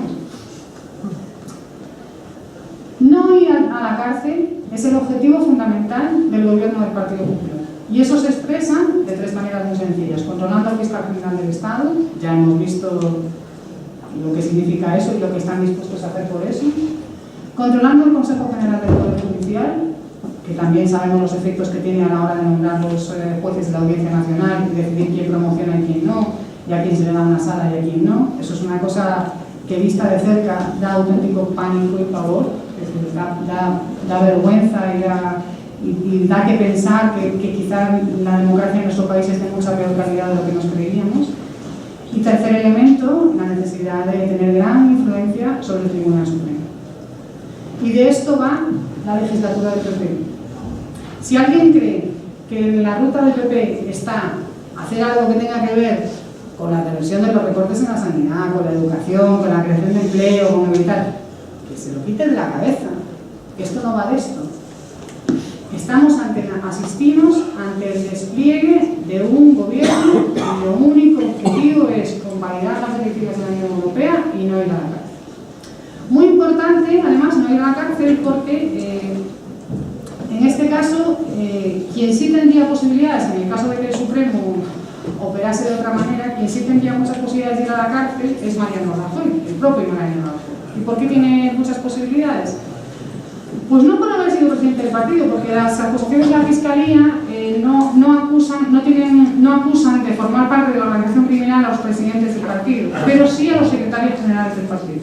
No ir a la cárcel es el objetivo fundamental del gobierno del Partido Popular. Y eso se expresa de 3 maneras muy sencillas. Controlando al fiscal general del Estado, ya hemos visto lo que significa eso y lo que están dispuestos a hacer por eso. Controlando el Consejo General del Poder Judicial, que también sabemos los efectos que tiene a la hora de nombrar los jueces de la Audiencia Nacional y decidir quién promociona y quién no, y a quién se le da una sala y a quién no. Eso es una cosa que vista de cerca da auténtico pánico y pavor. Es decir, da vergüenza y da que pensar que quizá la democracia en nuestro país es de mucha peor calidad de lo que nos creíamos. Y tercer elemento, la necesidad de tener gran influencia sobre el Tribunal Supremo. Y de esto va la legislatura del PP. Si alguien cree que en la ruta del PP está hacer algo que tenga que ver con la reversión de los recortes en la sanidad, con la educación, con la creación de empleo, con evitar, que se lo quiten de la cabeza, que esto no va de esto. Asistimos ante el despliegue de un gobierno cuyo único objetivo es convalidar las directivas de la Unión Europea y no ir a la cárcel. Muy importante, además, no ir a la cárcel porque en este caso, quien sí tendría posibilidades, en el caso de que el Supremo operase de otra manera, quien sí tendría muchas posibilidades de ir a la cárcel es Mariano Rajoy, el propio Mariano Rajoy. ¿Y por qué tiene muchas posibilidades? Pues no por haber sido presidente del partido, porque las acusaciones de la Fiscalía no acusan de formar parte de la organización criminal a los presidentes del partido, pero sí a los secretarios generales del partido.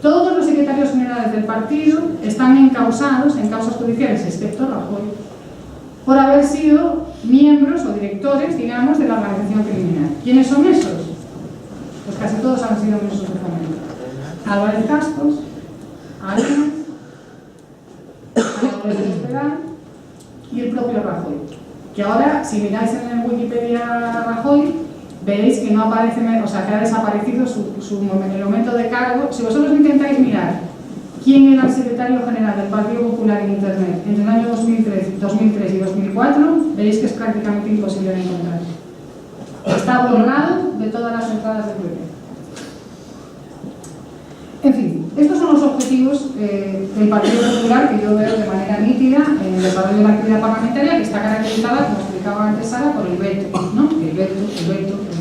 Todos los secretarios generales del partido están encausados en causas judiciales, excepto Rajoy, por haber sido miembros o directores, digamos, de la organización criminal. ¿Quiénes son esos? Pues casi todos han sido miembros de Fomento. Álvarez Cascos, Arenas, y el propio Rajoy, que ahora, si miráis en el Wikipedia Rajoy, veréis que no aparece, o sea, que ha desaparecido el momento de cargo. Si vosotros intentáis mirar quién era el secretario general del Partido Popular en Internet entre el año 2003 y 2004, veréis que es prácticamente imposible de encontrar. Está borrado de todas las entradas del PP. En fin, estos son los objetivos del Partido Popular que yo veo de manera nítida en el desarrollo de la actividad parlamentaria, que está caracterizada, como explicaba antes Sara, por el veto, ¿no? El veto.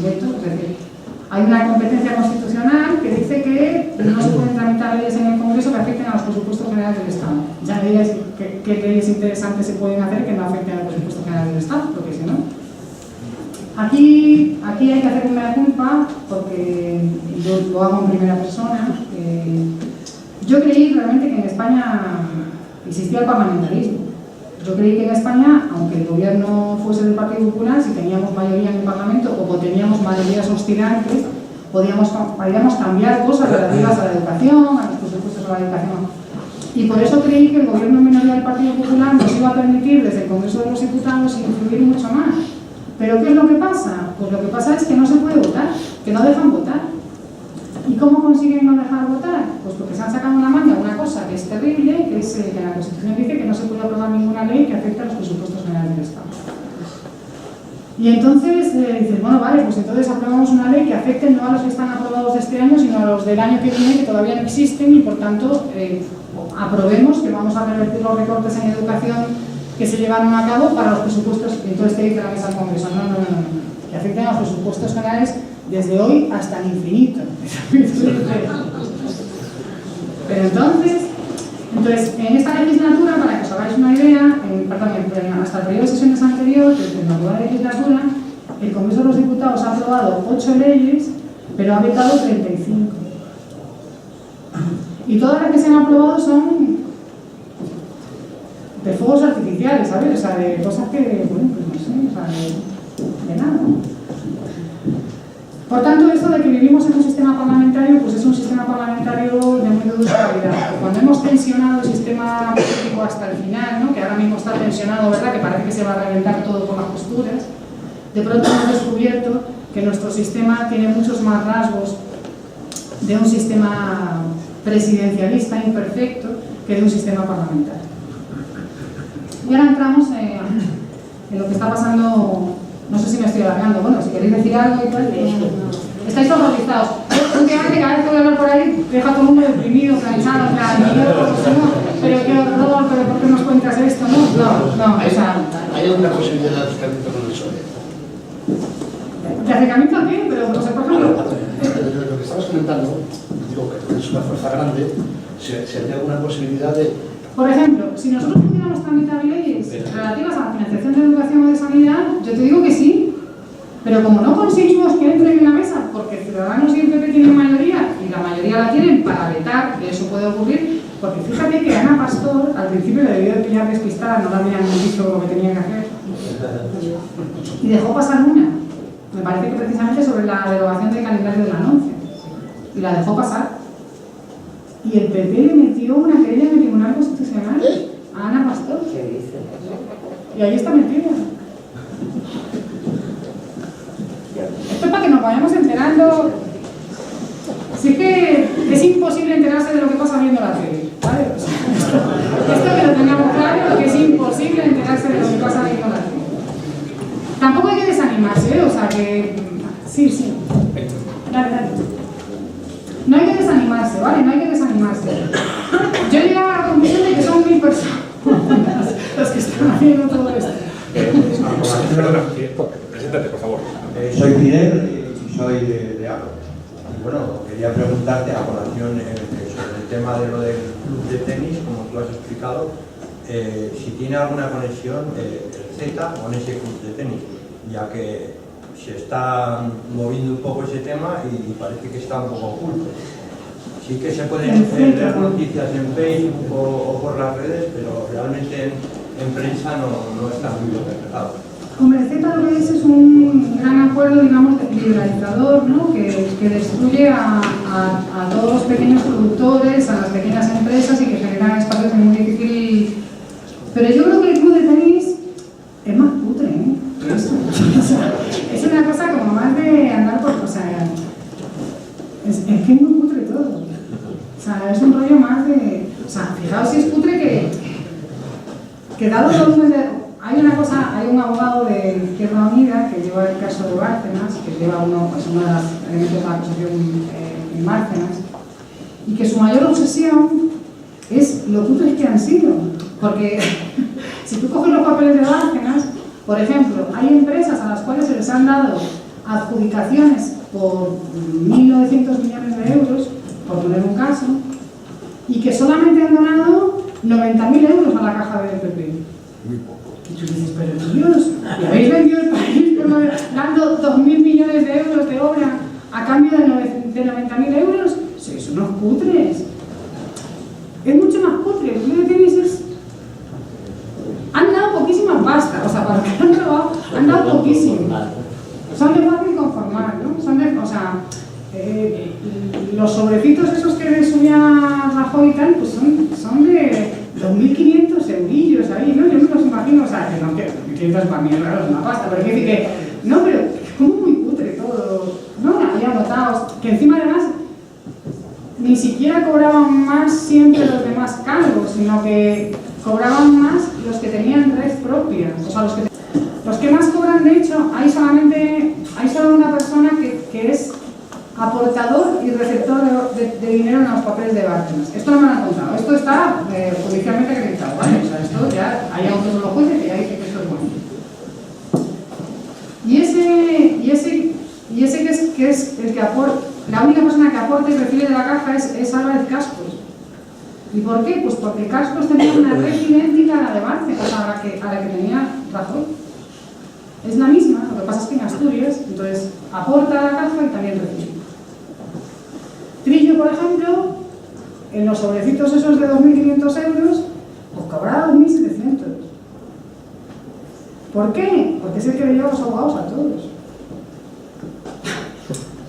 Es decir, hay una competencia constitucional que dice que no se pueden tramitar leyes en el Congreso que afecten a los presupuestos generales del Estado. Ya me diréis qué leyes interesantes se pueden hacer que no afecten a los presupuestos generales del Estado, porque si no... Aquí hay que hacer una culpa, porque yo lo hago en primera persona. Yo creí realmente que en España existía el parlamentarismo. Yo creí que en España, aunque el gobierno fuese del Partido Popular, si teníamos mayoría en el Parlamento o teníamos mayorías oscilantes, podíamos cambiar cosas relativas a la educación, a los presupuestos de la educación. Y por eso creí que el gobierno en minoría del Partido Popular nos iba a permitir desde el Congreso de los Diputados influir mucho más. ¿Pero qué es lo que pasa? Pues lo que pasa es que no se puede votar, que no dejan votar. ¿Y cómo consiguen no dejar votar? Pues porque se han sacado en la manga una cosa que es terrible, que es que la Constitución dice que no se puede aprobar ninguna ley que afecte a los presupuestos generales del Estado. Y entonces dices, bueno, vale, pues entonces aprobamos una ley que afecte no a los que están aprobados de este año, sino a los del año que viene, que todavía no existen, y por tanto aprobemos que vamos a revertir los recortes en educación que se llevaron a cabo para los presupuestos. Y entonces te dice la mesa del Congreso, no, que afecten a los presupuestos generales desde hoy hasta el infinito. Pero entonces, en esta legislatura, para que os hagáis una idea, hasta el periodo de sesiones anterior, desde la nueva legislatura, el Congreso de los Diputados ha aprobado 8 leyes, pero ha vetado 35. Y todas las que se han aprobado son de fuegos artificiales, ¿sabes? O sea, de cosas que, bueno, pues no sé, o sea, de nada. Por tanto, esto de que vivimos en un sistema parlamentario, pues es un sistema parlamentario de muy dudosa calidad. Cuando hemos tensionado el sistema político hasta el final, ¿no? Que ahora mismo está tensionado, ¿verdad? Que parece que se va a reventar todo por las posturas, de pronto hemos descubierto que nuestro sistema tiene muchos más rasgos de un sistema presidencialista imperfecto que de un sistema parlamentario. Y ahora entramos en lo que está pasando. No sé si me estoy alargando. Bueno, si queréis decir algo y tal. Estáis horrorizados. Últimamente, cada vez que voy a hablar por ahí, deja a todo el mundo deprimido, cansado, pero qué horror, pero ¿por qué nos cuentas esto? No, o sea. ¿Hay alguna posibilidad de acercamiento con el PSOE? ¿De acercamiento a qué? Pero, o sea, por ejemplo. Lo que estabas comentando, digo que es una fuerza grande, si hay alguna posibilidad de. Por ejemplo, si nosotros pudiéramos tramitar leyes relativas a la financiación de educación o de sanidad, yo te digo que sí, pero como no conseguimos que entre en la mesa, porque Ciudadanos y el PP tienen mayoría, y la mayoría la tienen para vetar, que eso puede ocurrir, porque fíjate que Ana Pastor al principio le debió de pillar despistada, no la habían dicho lo que tenía que hacer, y dejó pasar una, me parece que precisamente sobre la derogación del calendario de la 11, y la dejó pasar. Y el PP le metió una querella en el Tribunal Constitucional a Ana Pastor. ¿Qué dice? Y ahí está metida. Esto es para que nos vayamos enterando. Si es que es imposible enterarse de lo que pasa viendo la tele, ¿vale? Esto que lo tengamos claro, que es imposible enterarse de lo que pasa viendo la tele. Tampoco hay que desanimarse, ¿eh? O sea que... Sí. Dale. No hay que desanimarse, ¿vale? No hay que desanimarse. Yo he llegado a la conclusión de que son 1000 personas las que están haciendo todo esto. Perdona, preséntate, por favor. Soy Fidel y soy de ACO. Y bueno, quería preguntarte a colación sobre el tema de lo del club de tenis, como tú has explicado, si tiene alguna conexión el Z con ese club de tenis, ya que se está moviendo un poco ese tema y parece que está un poco oculto. Sí que se pueden leer noticias en Facebook o por las redes, pero realmente en prensa no está muy bien reflejado. Hombre, el Z lo que es un gran acuerdo, digamos, liberalizador, ¿no? que destruye a todos los pequeños productores, a las pequeñas empresas y que genera espacios muy difíciles. Pero yo creo que el club de tenis es más cutre, ¿eh? Es una cosa como más de andar por... O sea, es que es muy cutre todo. O sea, es un rollo más de... O sea, fijaos si es cutre que dado el volumen de... Hay una cosa, hay un abogado de Izquierda Unida que lleva el caso de Bárcenas, que lleva uno de los elementos de la acusación en Bárcenas, y que su mayor obsesión es lo cutres que han sido. Porque si tú coges los papeles de Bárcenas, por ejemplo, hay empresas a las cuales se les han dado adjudicaciones por 1.900 millones de euros, por poner un caso, y que solamente han donado 90.000 euros a la caja del PP. Muy poco. Y tú dices, pero Dios, ¿y habéis vendido el país dando 2.000 millones de euros de obra a cambio de 90.000 euros? Sí, son unos cutres. Es mucho más cutre. El club de tenis es... Han dado poquísimas pastas, o sea, para los que han robado, han dado poquísimo. Son de fácil conformar, ¿no? Son de, o sea, los sobrecitos esos que subía Rajoy y tal, pues son de 2.500 eurillos ahí, ¿no? Yo me los imagino, o sea, que no, que 500 para mí es raro, es una pasta, pero quiere decir que, no, pero es como muy cutre todo, ¿no? Ahí anotados, que encima además ni siquiera cobraban más siempre los demás cargos, sino que cobraban más los que tenían red propia, o sea, los que más cobran, de hecho, hay solo una persona que es aportador y receptor de dinero en los papeles de Bárcenas. Esto no me lo han contado, esto está judicialmente acreditado, ¿vale? O sea, esto ya hay autos de los jueces que ya dice que esto es bueno. Y ese que que es el que aporta, la única persona que aporta y recibe de la caja es Álvarez Cascos. ¿Y por qué? Pues porque Cascos tenía una red idéntica a la de Bárcenas, a la que tenía Rajoy. Es la misma, lo que pasa es que en Asturias, entonces aporta a la caja y también recibe. Trillo, por ejemplo, en los sobrecitos esos de 2.500 euros, pues cobraba 2.700. ¿Por qué? Porque es el que le lleva los abogados a todos.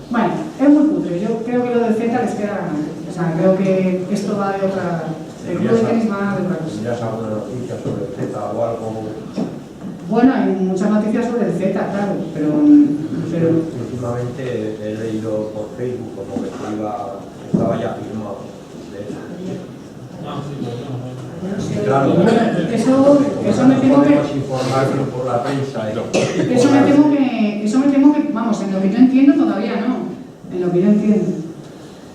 Bueno, es muy cutre. Yo creo que lo del Z les queda ganante. O sea, creo que esto va de otra... El club de tenis va de otra cosa. ¿Ya sabes alguna noticia sobre el Z o algo? Bueno, hay muchas noticias sobre el Z, claro, pero Últimamente he leído por Facebook como que estaba ya firmado. Sí, claro. Eso me temo que... Podemos informarnos por la prensa. Eso me temo que, vamos, en lo que yo entiendo todavía no. En lo que yo entiendo.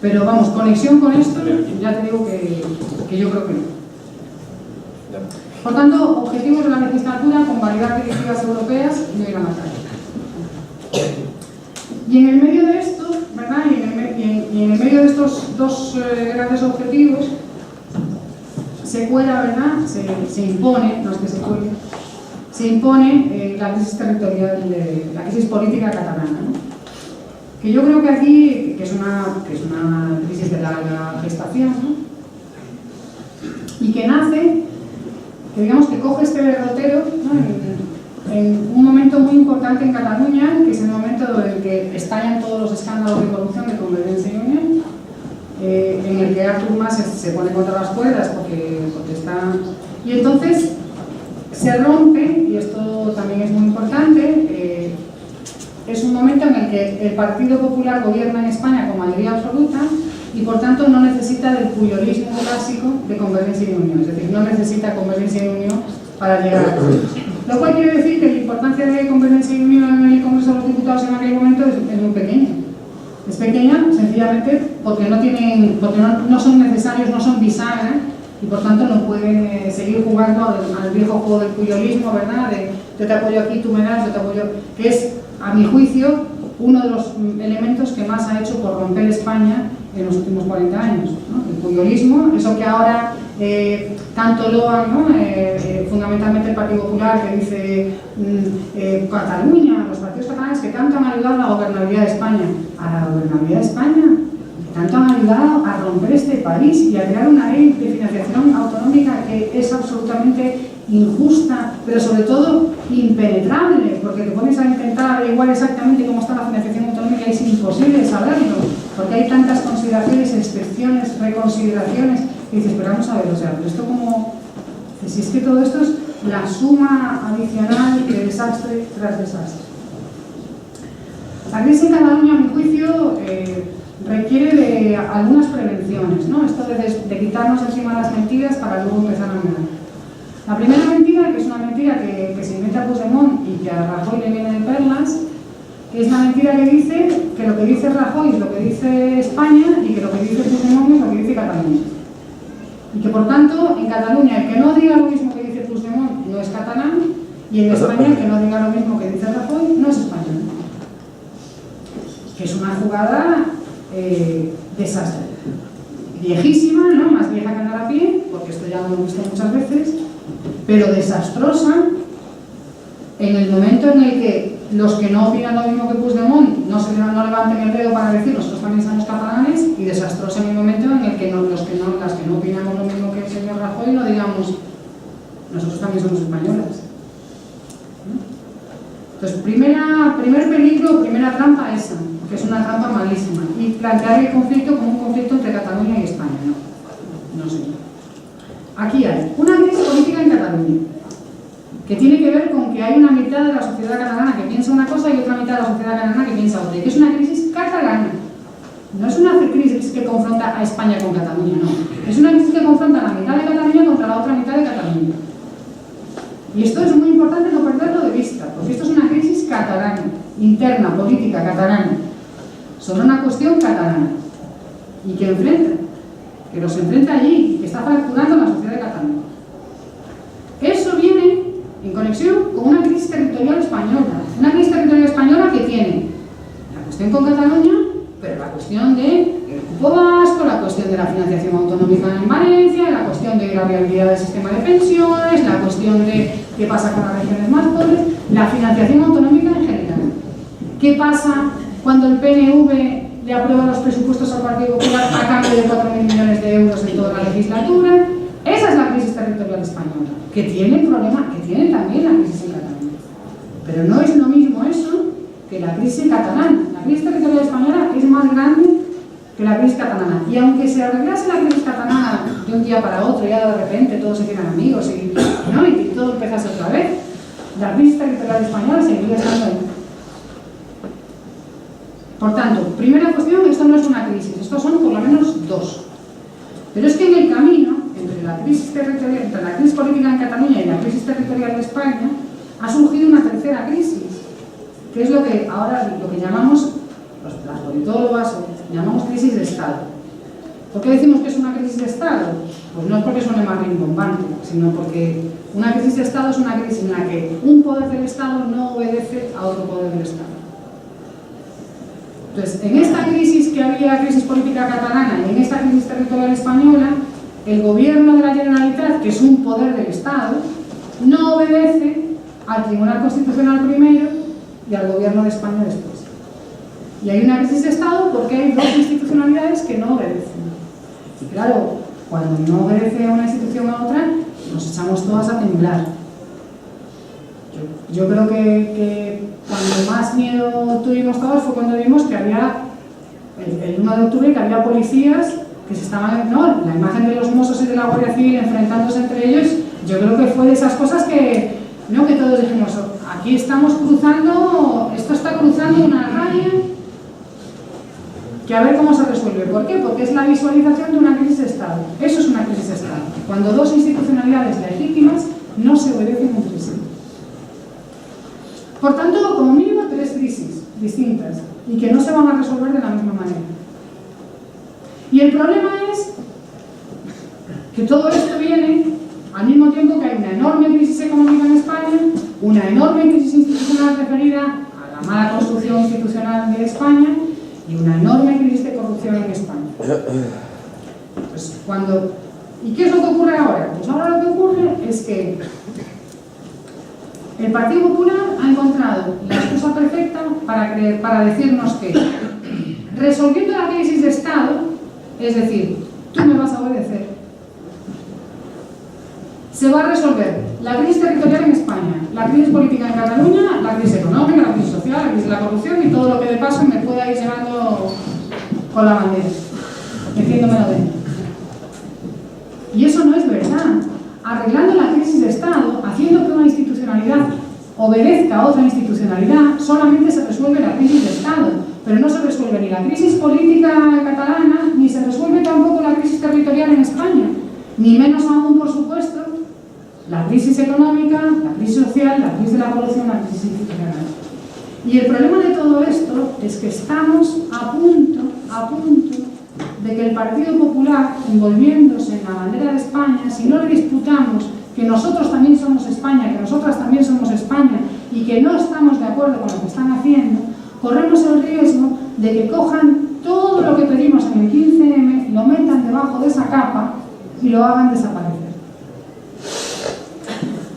Pero vamos, conexión con esto, ya te digo que yo creo que no. Por tanto, objetivos de la legislatura, convalidar directivas europeas y no ir a matar. Y en el medio de esto, ¿verdad? Y en el medio de estos dos grandes objetivos, se cuela, ¿verdad? Se impone, no es que se cuele, se impone la crisis territorial, la crisis política catalana, ¿no? Que yo creo que aquí, que es una crisis de larga gestación, ¿no? Y que nace, que digamos que coge este derrotero, ¿no? en un momento muy importante en Cataluña, que es el momento en el que estallan todos los escándalos de corrupción de Convergencia y Unión, en el que Artur Mas se pone contra las cuerdas porque está... Y entonces se rompe, y esto también es muy importante, es un momento en el que el Partido Popular gobierna en España con mayoría absoluta y por tanto no necesita del puyolismo clásico de Convergencia y Unión, es decir, no necesita Convergencia y Unión para llegar a cosas. Lo cual quiere decir que la importancia de Convergencia y Unión en el Congreso de los Diputados en aquel momento es muy pequeña. Es pequeña sencillamente porque no son necesarios, no son bisagra y por tanto no pueden seguir jugando al viejo juego del puyolismo, ¿verdad? De yo te apoyo aquí, tú me das, yo te apoyo, que es, a mi juicio, uno de los elementos que más ha hecho por romper España en los últimos 40 años, ¿no? El puyolismo, eso que ahora tanto loan, ¿no? Fundamentalmente el Partido Popular, que dice Cataluña, los partidos catalanes que tanto han ayudado a la gobernabilidad de España, que tanto han ayudado a romper este país y a crear una ley de financiación autonómica que es absolutamente injusta, pero sobre todo impenetrable, porque te pones a intentar averiguar exactamente cómo está la financiación autonómica y es imposible saberlo, porque hay tantas consideraciones, excepciones, reconsideraciones, y dices, pero vamos a ver, o sea, pero esto como... Si es que todo esto es la suma adicional de desastre tras desastre. La crisis en Cataluña, a mi juicio, requiere de algunas prevenciones, ¿no? Esto de quitarnos encima las mentiras para luego empezar a mirar. La primera mentira, que es una mentira que se inventa Puigdemont y que a Rajoy le viene de perlas, que es la mentira que dice que lo que dice Rajoy es lo que dice España y que lo que dice Puigdemont es lo que dice Cataluña. Y que por tanto, en Cataluña, el que no diga lo mismo que dice Puigdemont no es catalán, y en España, el que no diga lo mismo que dice Rajoy no es español. Que es una jugada desastre. Viejísima, ¿no? Más vieja que andar a pie, porque esto ya lo hemos visto muchas veces, pero desastrosa en el momento en el que los que no opinan lo mismo que Puigdemont no levanten el dedo para decir nosotros también somos catalanes, y desastrosa en el momento en el que las que no opinamos lo mismo que el señor Rajoy no digamos nosotros también somos españolas. Entonces, primer peligro, primera trampa esa, que es una trampa malísima, y plantear el conflicto como un conflicto entre Cataluña y España, no sé. Aquí hay una crisis política en Cataluña, que tiene que ver con que hay una mitad de la sociedad catalana que piensa una cosa y otra mitad de la sociedad catalana que piensa otra, y que es una crisis catalana. No es una crisis que confronta a España con Cataluña, no. Es una crisis que confronta a la mitad de Cataluña contra la otra mitad de Cataluña. Y esto es muy importante no perderlo de vista, porque esto es una crisis catalana, interna, política, catalana, sobre una cuestión catalana. ¿Y que enfrenta? Que los enfrenta allí, que está fracturando la sociedad de Cataluña. Eso viene en conexión con una crisis territorial española. Una crisis territorial española que tiene la cuestión con Cataluña, pero la cuestión del cupo vasco, la cuestión de la financiación autonómica en Valencia, la cuestión de la viabilidad del sistema de pensiones, la cuestión de qué pasa con las regiones más pobres, la financiación autonómica en general. ¿Qué pasa cuando el PNV le aprueba los presupuestos al Partido Popular a cambio de 4.000 millones de euros en toda la legislatura? Esa es la crisis territorial española, que tiene problema, que tiene también la crisis en Cataluña. Pero no es lo mismo eso que la crisis catalana. La crisis territorial española es más grande que la crisis catalana. Y aunque se arreglase la crisis catalana de un día para otro, ya de repente todos se hicieran amigos y todo empezase otra vez, la crisis territorial española seguiría estando ahí. Por tanto, primera cuestión, esto no es una crisis, estos son por lo menos dos. Pero es que en el camino, entre la crisis territorial, entre la crisis política en Cataluña y la crisis territorial de España, ha surgido una tercera crisis, que es lo que ahora lo que llamamos, las politólogas, llamamos crisis de Estado. ¿Por qué decimos que es una crisis de Estado? Pues no es porque suene más rimbombante, sino porque una crisis de Estado es una crisis en la que un poder del Estado no obedece a otro poder del Estado. Entonces, en esta crisis que había, crisis política catalana, y en esta crisis territorial española, el gobierno de la Generalitat, que es un poder del Estado, no obedece al Tribunal Constitucional primero y al gobierno de España después. Y hay una crisis de Estado porque hay dos institucionalidades que no obedecen. Y claro, cuando no obedece a una institución a otra, nos echamos todas a temblar. Yo creo que cuando más miedo tuvimos todos fue cuando vimos que había, el 1 de octubre, que había policías que se estaban, ¿no? La imagen de los Mossos y de la Guardia Civil enfrentándose entre ellos, yo creo que fue de esas cosas que, ¿no? Que todos dijimos, aquí estamos cruzando, esto está cruzando una raya, que a ver cómo se resuelve. ¿Por qué? Porque es la visualización de una crisis de Estado. Eso es una crisis de Estado. Cuando dos institucionalidades legítimas no se obedecen entre sí. Por tanto, como mínimo, tres crisis distintas y que no se van a resolver de la misma manera. Y el problema es que todo esto viene al mismo tiempo que hay una enorme crisis económica en España, una enorme crisis institucional referida a la mala construcción institucional de España y una enorme crisis de corrupción en España. Pues ¿y qué es lo que ocurre ahora? Pues ahora lo que ocurre es que el Partido Popular ha encontrado la excusa perfecta para decirnos que, resolviendo la crisis de Estado, es decir, tú me vas a obedecer, se va a resolver la crisis territorial en España, la crisis política en Cataluña, la crisis económica, la crisis social, la crisis de la corrupción y todo lo que de paso me pueda ir llevando con la bandera, metiéndomelo dentro. Y eso no es verdad. Arreglando la crisis de Estado, haciendo que una institucionalidad obedezca a otra institucionalidad, solamente se resuelve la crisis de Estado, pero no se resuelve ni la crisis política catalana, ni se resuelve tampoco la crisis territorial en España, ni menos aún, por supuesto, la crisis económica, la crisis social, la crisis de la corrupción, la crisis institucional. Y el problema de todo esto es que estamos a punto de que el Partido Popular, envolviéndose en la bandera de España, si no le disputamos que nosotros también somos España, que nosotras también somos España y que no estamos de acuerdo con lo que están haciendo, corremos el riesgo de que cojan todo lo que pedimos en el 15M, lo metan debajo de esa capa y lo hagan desaparecer.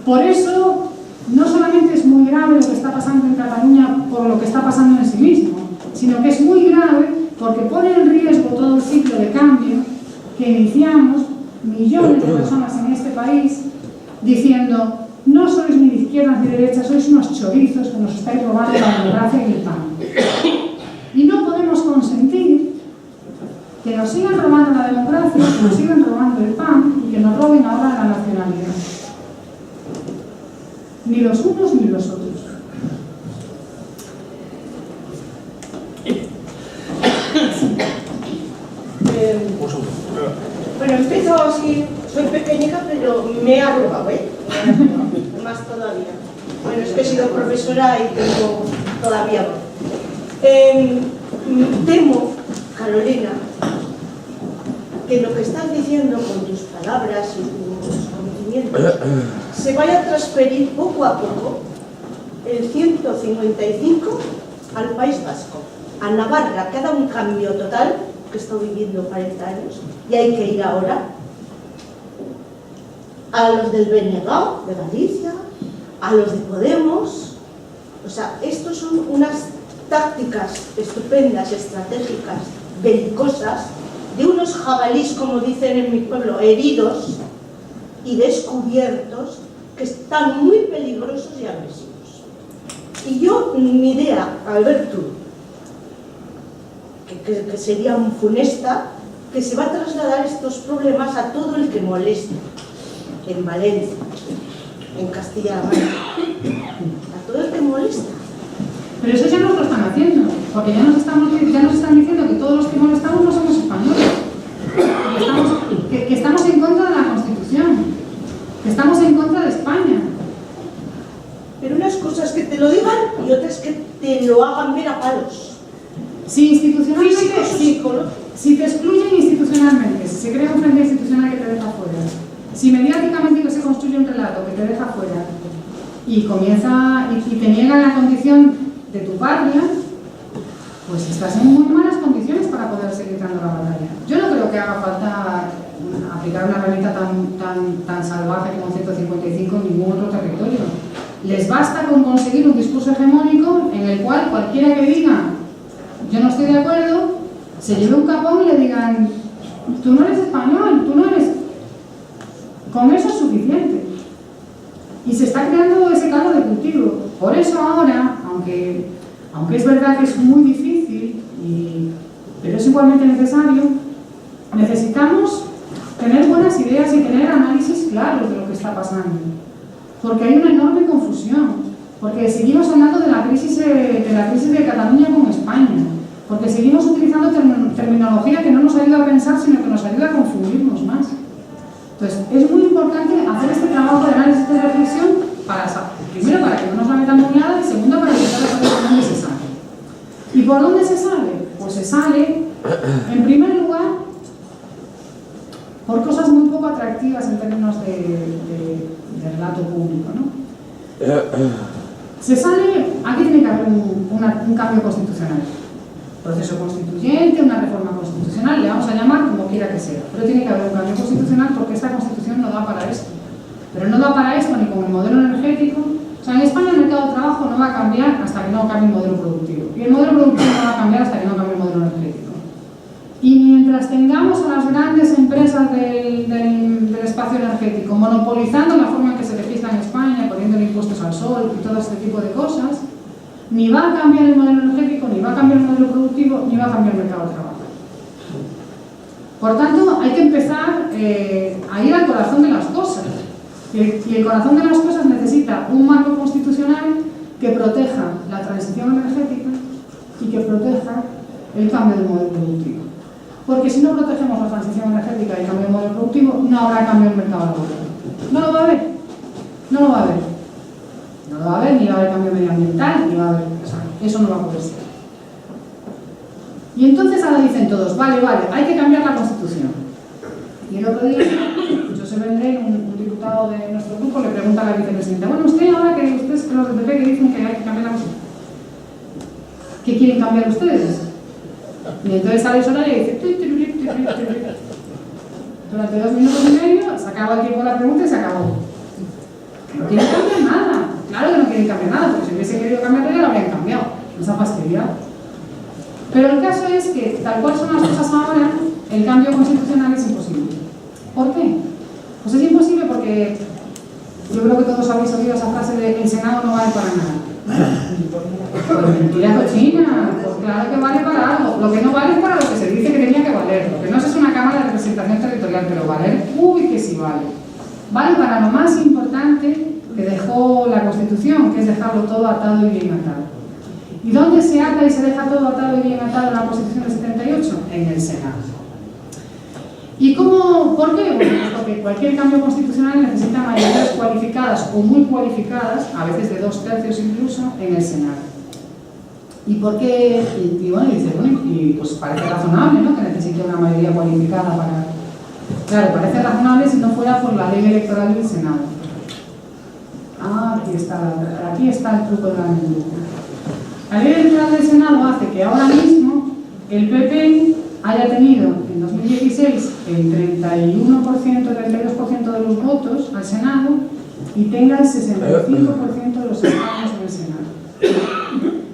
Por eso, no solamente es muy grave lo que está pasando en Cataluña por lo que está pasando en sí mismo, sino que es muy grave porque pone en riesgo todo el ciclo de cambio que iniciamos millones de personas en este país diciendo: no sois ni de izquierdas ni de derechas, sois unos chorizos que nos estáis robando la democracia y el pan. Y no podemos consentir que nos sigan robando la democracia, que nos sigan robando el pan y que nos roben ahora la nacionalidad. Ni los unos ni los otros. Bueno, empiezo así, soy pequeñita, pero me ha robado, más todavía. Bueno, es que he sido profesora y tengo todavía temo, Carolina, que lo que estás diciendo con tus palabras y tus conocimientos se vaya a transferir poco a poco el 155 al País Vasco, a Navarra, que ha dado un cambio total, que he estado viviendo 40 años, y hay que ir ahora, a los del BNG de Galicia, a los de Podemos. O sea, estos son unas tácticas estupendas, estratégicas, belicosas, de unos jabalís, como dicen en mi pueblo, heridos y descubiertos, que están muy peligrosos y agresivos. Y yo, mi idea, al ver tú, que sería muy funesta, que se va a trasladar estos problemas a todo el que moleste, en Valencia, en Castilla-La Mancha, a todo el que molesta. Pero eso ya nos lo están haciendo, porque ya nos están diciendo que todos los que molestamos no somos españoles, que estamos en contra de la Constitución, que estamos en contra de España. Pero unas cosas que te lo digan y otras que te lo hagan ver a palos. Si institucionalmente, Físicos o psicológicos. si te excluyen institucionalmente, si se crea un frente institucional que te deja fuera, si mediáticamente se construye un relato que te deja fuera y comienza y te niega la condición de tu patria, pues estás en muy malas condiciones para poder seguir dando la batalla. Yo no creo que haga falta aplicar una herramienta tan salvaje como 155 en ningún otro territorio. Les basta con conseguir un discurso hegemónico en el cual cualquiera que diga yo no estoy de acuerdo, se lleve un capón y le digan tú no eres español, tú no eres... Con eso es suficiente. Y se está creando ese caldo de cultivo. Por eso ahora, aunque es verdad que es muy difícil, pero es igualmente necesario, necesitamos tener buenas ideas y tener análisis claros de lo que está pasando. Porque hay una enorme confusión. Porque seguimos hablando de la crisis de Cataluña con España. Porque seguimos utilizando terminología que no nos ayuda a pensar, sino que nos ayuda a confundirnos más. Entonces, es muy importante hacer este trabajo de análisis de reflexión primero para que no nos la metan muñada y segundo para empezar a saber por dónde se sale. ¿Y por dónde se sale? Pues se sale, en primer lugar, por cosas muy poco atractivas en términos de relato público, ¿no? Se sale, aquí tiene que haber un cambio constitucional. Proceso constituyente, una reforma constitucional, le vamos a llamar como quiera que sea, pero tiene que haber un cambio constitucional porque esta Constitución no da para esto. Pero no da para esto ni con el modelo energético. O sea, en España el mercado de trabajo no va a cambiar hasta que no cambie el modelo productivo. Y el modelo productivo no va a cambiar hasta que no cambie el modelo energético. Y mientras tengamos a las grandes empresas del espacio energético monopolizando la forma en que se legisla en España, poniéndole impuestos al sol y todo este tipo de cosas, ni va a cambiar el modelo energético, ni va a cambiar el modelo productivo, ni va a cambiar el mercado de trabajo. Por tanto, hay que empezar a ir al corazón de las cosas. Y el corazón de las cosas necesita un marco constitucional que proteja la transición energética y que proteja el cambio del modelo productivo. Porque si no protegemos la transición energética y el cambio del modelo productivo, no habrá cambio en el mercado laboral. No lo va a haber. No lo va a haber. No lo va a haber, ni va a haber cambio medioambiental, ni va a haber... O sea, eso no va a poder ser. Y entonces ahora dicen todos, vale, hay que cambiar la Constitución. Y el otro día, José Vendrell, un diputado de nuestro grupo, le pregunta a la vicepresidenta, bueno, usted ahora que ustedes, que los del PP, que dicen que hay que cambiar la Constitución, ¿qué quieren cambiar ustedes? Y entonces sale Soraya y dice, durante 2 minutos y medio, se acaba el tiempo de la pregunta y se acabó. No quieren cambiar nada. Claro que no quieren cambiar nada, porque si hubiesen querido cambiarlo ya lo habrían cambiado. Nos ha fastidiado. Pero el caso es que, tal cual son las cosas ahora, el cambio constitucional es imposible. ¿Por qué? Pues es imposible porque yo creo que todos habéis oído esa frase de el Senado no vale para nada. Pues mentira cochina, pues claro que vale para algo. Lo que no vale es para lo que se dice que tenía que valer. Lo que no es una Cámara de Representación Territorial, pero valer, uy, que sí vale. Vale para lo más importante que dejó la Constitución, que es dejarlo todo atado y bien atado. ¿Y dónde se ata y se deja todo atado y bien atado en la Constitución del 78? En el Senado. ¿Y cómo? ¿Por qué? Bueno, porque cualquier cambio constitucional necesita mayorías cualificadas o muy cualificadas, a veces de 2/3 incluso, en el Senado. ¿Y por qué? Y bueno, dice, bueno, y pues parece razonable, ¿no?, que necesite una mayoría cualificada para... Claro, parece razonable si no fuera por la ley electoral del Senado. Ah, aquí está el truco de la ley. La ley electoral del Senado hace que ahora mismo el PP haya tenido en 2016 el 32% de los votos al Senado y tenga el 65% de los escaños en el Senado.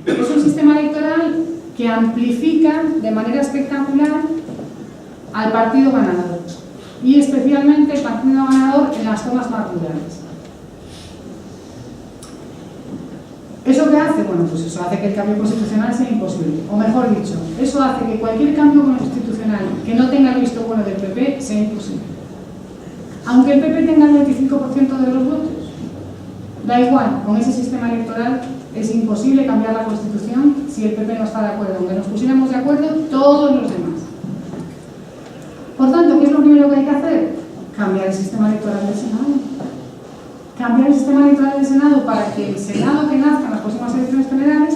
Es un sistema electoral que amplifica de manera espectacular al partido ganador y especialmente el partido ganador en las zonas más rurales. ¿Eso qué hace? Bueno, pues eso hace que el cambio constitucional sea imposible. O mejor dicho, eso hace que cualquier cambio constitucional que no tenga el visto bueno del PP sea imposible. Aunque el PP tenga el 25% de los votos, da igual, con ese sistema electoral es imposible cambiar la Constitución si el PP no está de acuerdo. Aunque nos pusiéramos de acuerdo todos los demás. Por tanto, ¿qué es lo primero que hay que hacer? Cambiar el sistema electoral del Senado. Cambiar el sistema electoral del Senado para que el Senado que nazca en las próximas elecciones generales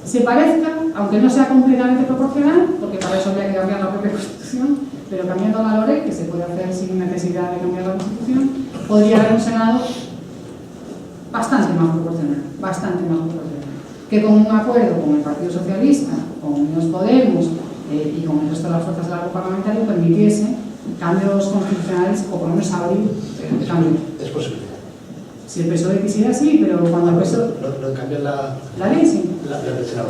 se parezca, aunque no sea completamente proporcional, porque para eso habría que cambiar la propia Constitución, pero cambiando la LOREC, que se puede hacer sin necesidad de cambiar la Constitución, podría haber un Senado bastante más proporcional, que con un acuerdo con el Partido Socialista, con Unidos Podemos y con el resto de las fuerzas del arco parlamentario permitiese cambios constitucionales, o por lo menos abrir el cambio. Es posible. Si el PSOE quisiera, sí, pero cuando el PSOE... ¿No cambian la ley? Sí. La del Senado?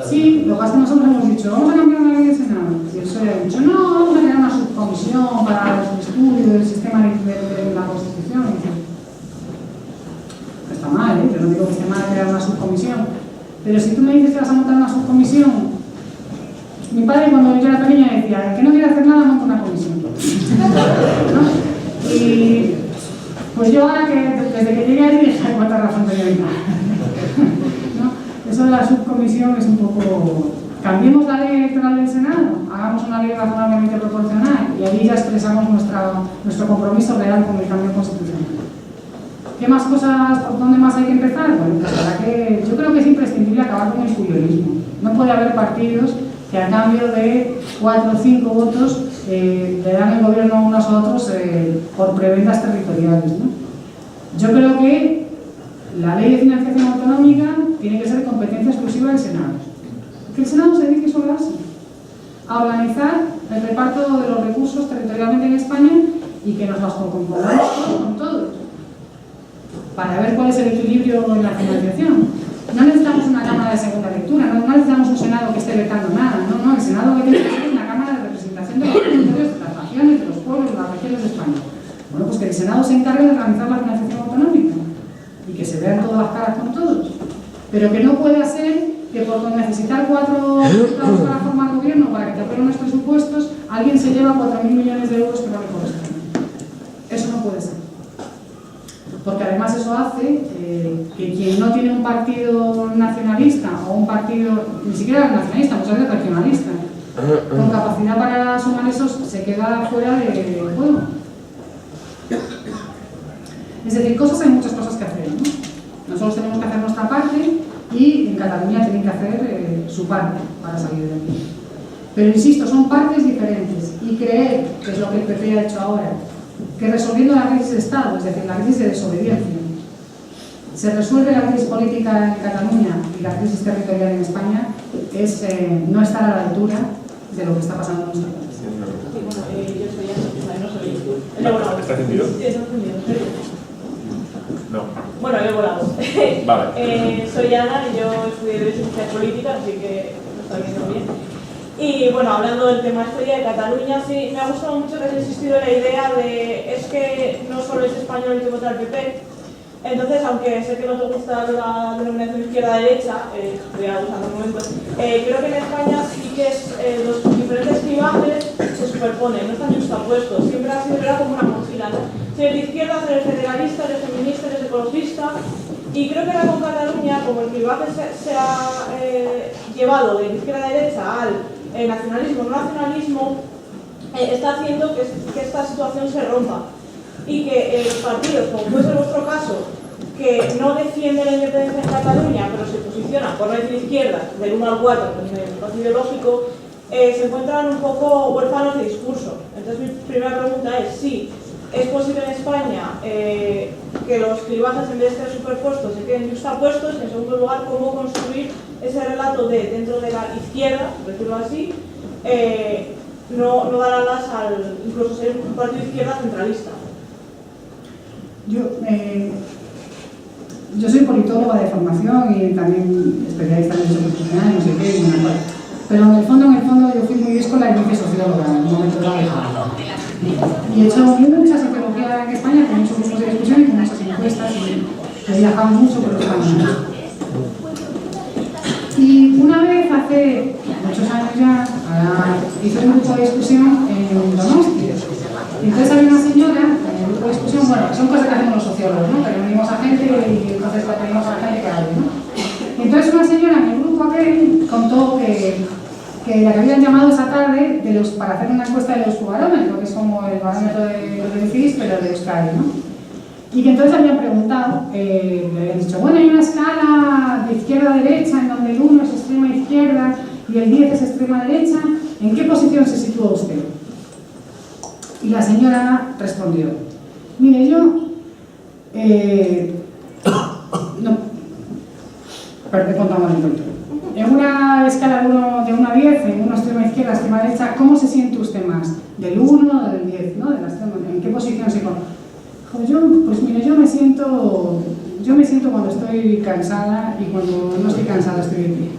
Sí, lo que pasa es que nosotros hemos dicho, vamos a cambiar la ley del Senado. Y el PSOE ha dicho, no, vamos a crear una subcomisión para el estudio del sistema de la Constitución. Y dice, no está mal, ¿eh? Yo no digo que esté mal crear una subcomisión. Pero si tú me dices que vas a montar una subcomisión, mi padre cuando yo era pequeña decía, que no quiere hacer nada, monta una comisión. ¿No? Y pues yo ahora que desde que llegué allí dije, cuánta razón tenía mi padre. ¿No? Eso de la subcomisión es un poco... Cambiemos la ley electoral del Senado, hagamos una ley razonablemente proporcional y allí ya expresamos nuestro compromiso real con el cambio constitucional. ¿Qué más cosas, por dónde más hay que empezar? Bueno, pues para que yo creo que es imprescindible acabar con el puyolismo. No puede haber partidos que a cambio de 4 o 5 votos le dan el gobierno a unos a otros por prebendas territoriales, ¿no? Yo creo que la ley de financiación autonómica tiene que ser competencia exclusiva del Senado. Que el Senado se dedique solo a eso, a organizar el reparto de los recursos territorialmente en España y que nos las compongamos con todos, para ver cuál es el equilibrio en la financiación. No necesitamos una Cámara de segunda lectura, no necesitamos un Senado que esté vetando nada, no, el Senado que tiene que ser una Cámara de representación de los territorios, de las naciones, de los pueblos, de las regiones de España. Bueno, pues que el Senado se encargue de organizar la financiación autonómica y que se vean todas las caras con todos. Pero que no pueda ser que por necesitar 4 diputados para formar gobierno, para que te aprueben los presupuestos, alguien se lleva 4.000 millones de euros que no le corresponden. Eso no puede ser. Porque además eso hace que quien no tiene un partido nacionalista o un partido, ni siquiera nacionalista, muchas veces regionalista, con capacidad para sumar esos, se queda fuera de juego. Es decir, hay muchas cosas que hacer, ¿no? Nosotros tenemos que hacer nuestra parte y en Cataluña tienen que hacer su parte para salir de aquí. Pero insisto, son partes diferentes y creer, que es lo que el PP ha hecho ahora, que resolviendo la crisis de Estado, es decir, la crisis de desobediencia, se resuelve la crisis política en Cataluña y la crisis territorial en España, es no estar a la altura de lo que está pasando en nuestro país. Yo soy Ana, no soy... ¿Está encendido? Sí, está encendido. No. Bueno, he volado. Vale. Soy Ana y yo estudié Derecho y Ciencias Políticas, así que lo está viendo bien. Y bueno, hablando del tema de Cataluña, sí, me ha gustado mucho que has insistido en la idea de es que no solo es español el que vota al PP. Entonces, aunque sé que no te gusta la denominación izquierda-derecha, voy a usar un momento, creo que en España sí que los diferentes clivajes se superponen, no están justapuestos, siempre ha sido como una mochila, ¿no? Si eres de izquierda, eres federalista, eres feminista, eres ecologista, y creo que ahora con Cataluña, como el clivaje se ha llevado de izquierda a derecha al nacionalismo, no nacionalismo, está haciendo que esta situación se rompa. Y que los partidos, como puede ser vuestro caso, que no defienden la independencia en Cataluña, pero se posicionan, por no decir izquierda, del 1 al 4, en el espacio ideológico, se encuentran un poco huérfanos de discurso. Entonces mi primera pregunta es si ¿es posible en España que los clivajes, en vez de estar superpuestos, se queden justapuestos? En segundo lugar, ¿cómo construir ese relato de dentro de la izquierda, por decirlo así, no dar alas al incluso ser un partido de izquierda centralista? Yo soy politóloga de formación y también especialista en derecho constitucional, no sé qué, no me acuerdo. Pero en el fondo yo fui muy díscola y muy socióloga en un momento dado. Y he hecho mucha sociología en España, con muchos grupos de discusión y con muchas encuestas, y he viajado mucho por los países. Y una vez, hace muchos años ya, hice un grupo de discusión en Donosti. Y entonces había una señora en el grupo de discusión, bueno, son cosas que hacemos los sociólogos, ¿no? Que reunimos a gente y entonces le pedimos a la gente que hable, ¿no? Y entonces una señora en el grupo aquel contó que la que habían llamado esa tarde para hacer una encuesta de los barómetros, que es como el barómetro de CIS, pero de Euskadi, ¿no? Y que entonces habían preguntado, le habían dicho, bueno, hay una escala de izquierda a derecha en donde el 1 es extrema izquierda y el 10 es extrema derecha, ¿en qué posición se sitúa usted? Y la señora respondió, mire, yo contamos el cuento. En una escala de 1 a 10, en una extrema izquierda, extrema derecha, ¿cómo se siente usted más? ¿Del 1 o del 10? ¿No? ¿En qué posición se encuentra? Pues mire, yo me siento cuando estoy cansada y cuando no estoy cansada estoy de pie.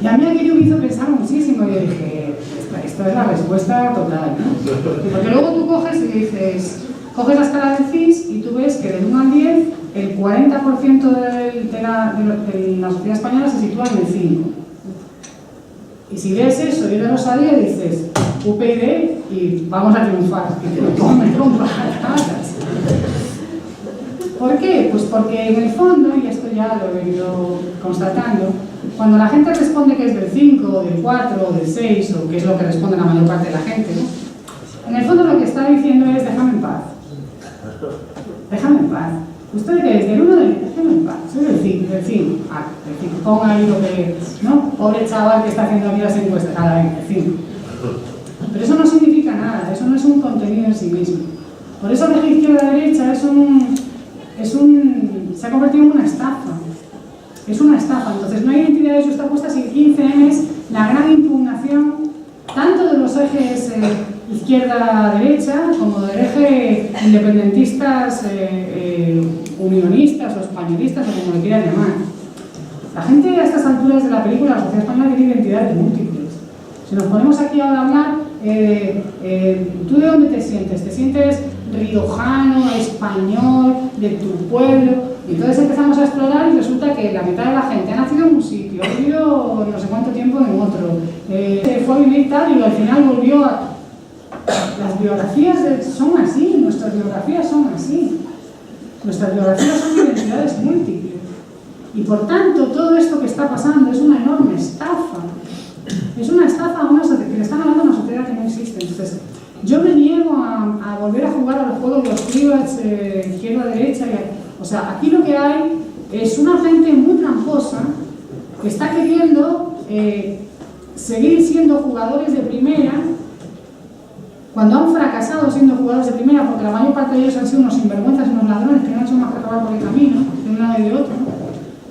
Y a mí aquello me hizo pensar muchísimo y yo dije, esto es la respuesta total, ¿no? Porque luego tú coges y dices, coges la escala del CIS y tú ves que del 1 al 10, el 40% de la sociedad española se sitúa en el 5. Y si ves eso y eres Rosalía, dices, UPyD y vamos a triunfar. Y te comen con patatas. ¿Por qué? Pues porque en el fondo, y esto ya lo he venido constatando, cuando la gente responde que es del 5, o del 4, o del 6, o que es lo que responde la mayor parte de la gente, ¿no? En el fondo lo que está diciendo es, déjame en paz. Déjame en paz. ¿Usted qué es? ¿Del 1 del 10? Déjame en paz. Soy del 5, del 5. Ah, del 5. Ponga ahí lo que, ¿no? Pobre chaval que está haciendo aquí las encuestas. Nada, del 5. Pero eso no significa nada, eso no es un contenido en sí mismo. Por eso la izquierda-derecha se ha convertido en una estafa. Es una estafa. Entonces no hay identidades justapuestas y el 15M es la gran impugnación tanto de los ejes izquierda-derecha como del eje independentistas, unionistas o españolistas o como le quieran llamar. La gente a estas alturas de la película, la sociedad española tiene identidades múltiples. Si nos ponemos aquí ahora a hablar, ¿tú de dónde te sientes? ¿Te sientes riojano, español, de tu pueblo? Y entonces empezamos a explorar y resulta que la mitad de la gente ha nacido en un sitio, ha vivido no sé cuánto tiempo en otro, fue a vivir tal y al final volvió a... Las biografías son así, nuestras biografías son así. Nuestras biografías son identidades múltiples. Y por tanto, todo esto que está pasando es una enorme estafa. Es una estafa a una sociedad, que le están hablando a una sociedad que no existe. Entonces, yo me niego a volver a jugar a los juegos de los clivages izquierda-derecha. O sea, aquí lo que hay es una gente muy tramposa que está queriendo seguir siendo jugadores de primera cuando han fracasado siendo jugadores de primera, porque la mayor parte de ellos han sido unos sinvergüenzas, unos ladrones que no han hecho más que robar por el camino, de un lado y de otro,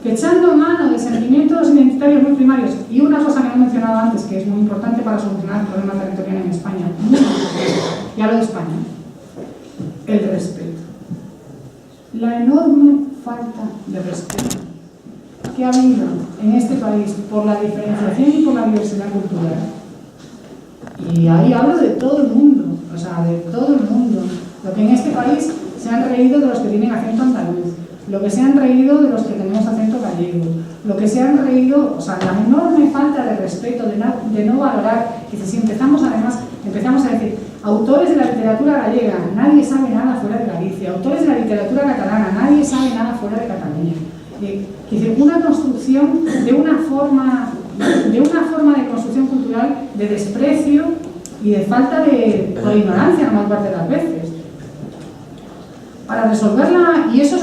que echando mano de sentimientos identitarios muy primarios. Y una cosa que no he mencionado antes, que es muy importante para solucionar el problema territorial en España, y hablo de España, el respeto. La enorme falta de respeto que ha habido en este país por la diferenciación y por la diversidad cultural. Y ahí hablo de todo el mundo, o sea, de todo el mundo. Lo que en este país se han reído de los que tienen acento andaluz, lo que se han reído de los que tenemos acento gallego, lo que se han reído, o sea, la enorme falta de respeto, de no valorar, que si empezamos a decir, autores de la literatura gallega, nadie sabe nada fuera de Galicia, autores de la literatura catalana, nadie sabe nada fuera de Cataluña. Que es una construcción de una forma de construcción cultural de desprecio y de falta de ignorancia la mayor parte de las veces. Para resolverla, y eso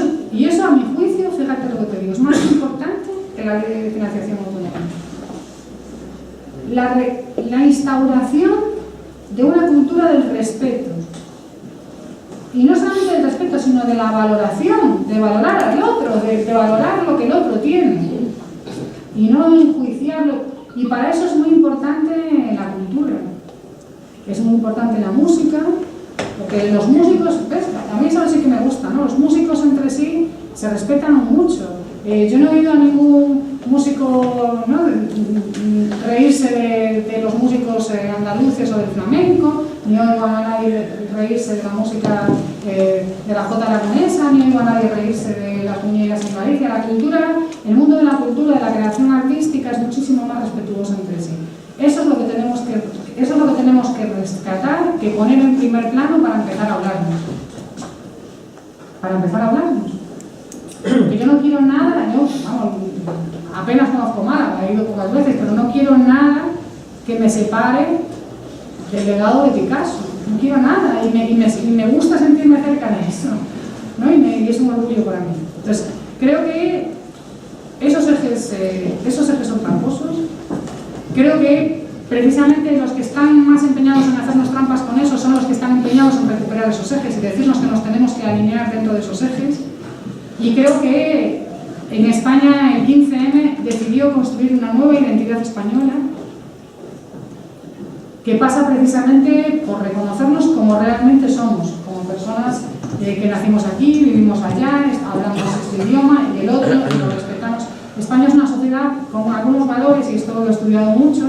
a mi juicio, fíjate lo que te digo, es más importante que la ley de financiación autonómica. La instauración de una cultura del respeto. Y no solamente del respeto, sino de la valoración, de valorar al otro, de valorar lo que el otro tiene. Y no enjuiciarlo. Y para eso es muy importante la cultura. Es muy importante la música, porque los músicos, ¿ves? A mí eso sí que me gusta, ¿no? Los músicos entre sí se respetan mucho. Yo no he oído a ningún músico, ¿no?, reírse de los músicos andaluces o del flamenco, ni oigo a nadie reírse de la música de la jota aragonesa, ni oigo a nadie reírse de las muñecas en Galicia. La cultura, el mundo de la cultura, de la creación artística es muchísimo más respetuoso entre sí. Eso es lo que tenemos que rescatar, que poner en primer plano para empezar a hablarnos. Para empezar a hablarnos. Que yo no quiero nada, yo, vamos, apenas conozco Málaga, he ido pocas veces, pero no quiero nada que me separe del legado de Picasso. No quiero nada y me gusta sentirme cerca de eso, ¿no? Y es un orgullo para mí. Entonces, creo que esos ejes son tramposos. Creo que precisamente los que están más empeñados en hacernos trampas con eso son los que están empeñados en recuperar esos ejes y decirnos que nos tenemos que alinear dentro de esos ejes. Y creo que en España el 15M decidió construir una nueva identidad española que pasa precisamente por reconocernos como realmente somos, como personas que nacimos aquí, vivimos allá, hablamos este idioma y el otro, y lo respetamos. España es una sociedad con algunos valores, y esto lo he estudiado mucho,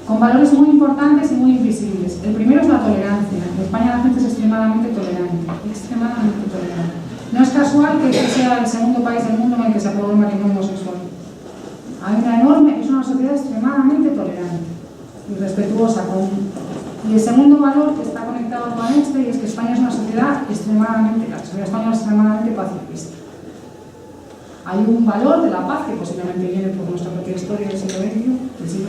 con valores muy importantes y muy invisibles. El primero es la tolerancia. En España la gente es extremadamente tolerante, extremadamente tolerante. No es casual que este sea el segundo país del mundo en el que se aprueba el matrimonio homosexual. Es una sociedad extremadamente tolerante y respetuosa. Y el segundo valor que está conectado con este, y es que España es una sociedad extremadamente pacifista. Hay un valor de la paz que posiblemente viene por nuestra propia historia del siglo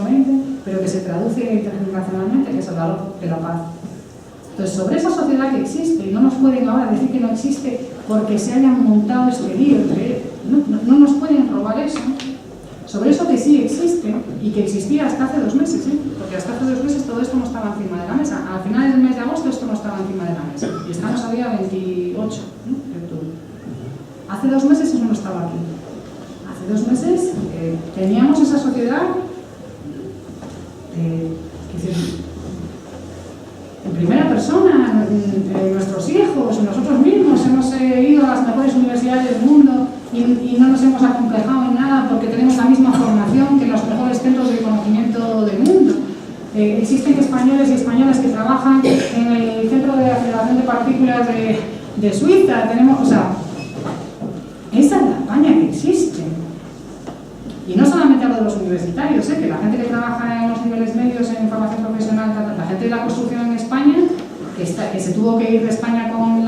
XX, pero que se traduce internacionalmente, que es el valor de la paz. Entonces, sobre esa sociedad que existe, y no nos pueden ahora decir que no existe porque se hayan montado este lío, no nos pueden robar eso, sobre eso que sí existe y que existía hasta hace 2 meses, porque hasta hace 2 meses todo esto no estaba encima de la mesa. A finales del mes de agosto esto no estaba encima de la mesa y estamos a día 28 de octubre. Hace 2 meses eso no estaba aquí. Hace 2 meses teníamos esa sociedad en primera persona, nuestros hijos, nosotros mismos hemos ido a las mejores universidades del mundo y no nos hemos acomplejado en nada porque tenemos la misma formación que los mejores centros de conocimiento del mundo. Existen españoles y españolas que trabajan en el Centro de Aceleración de Partículas de Suiza. Esa es la España que existe. Y no solamente hablo de los universitarios, que la gente que trabaja en los niveles medios en formación profesional, la gente de la construcción en España, que se tuvo que ir de España con el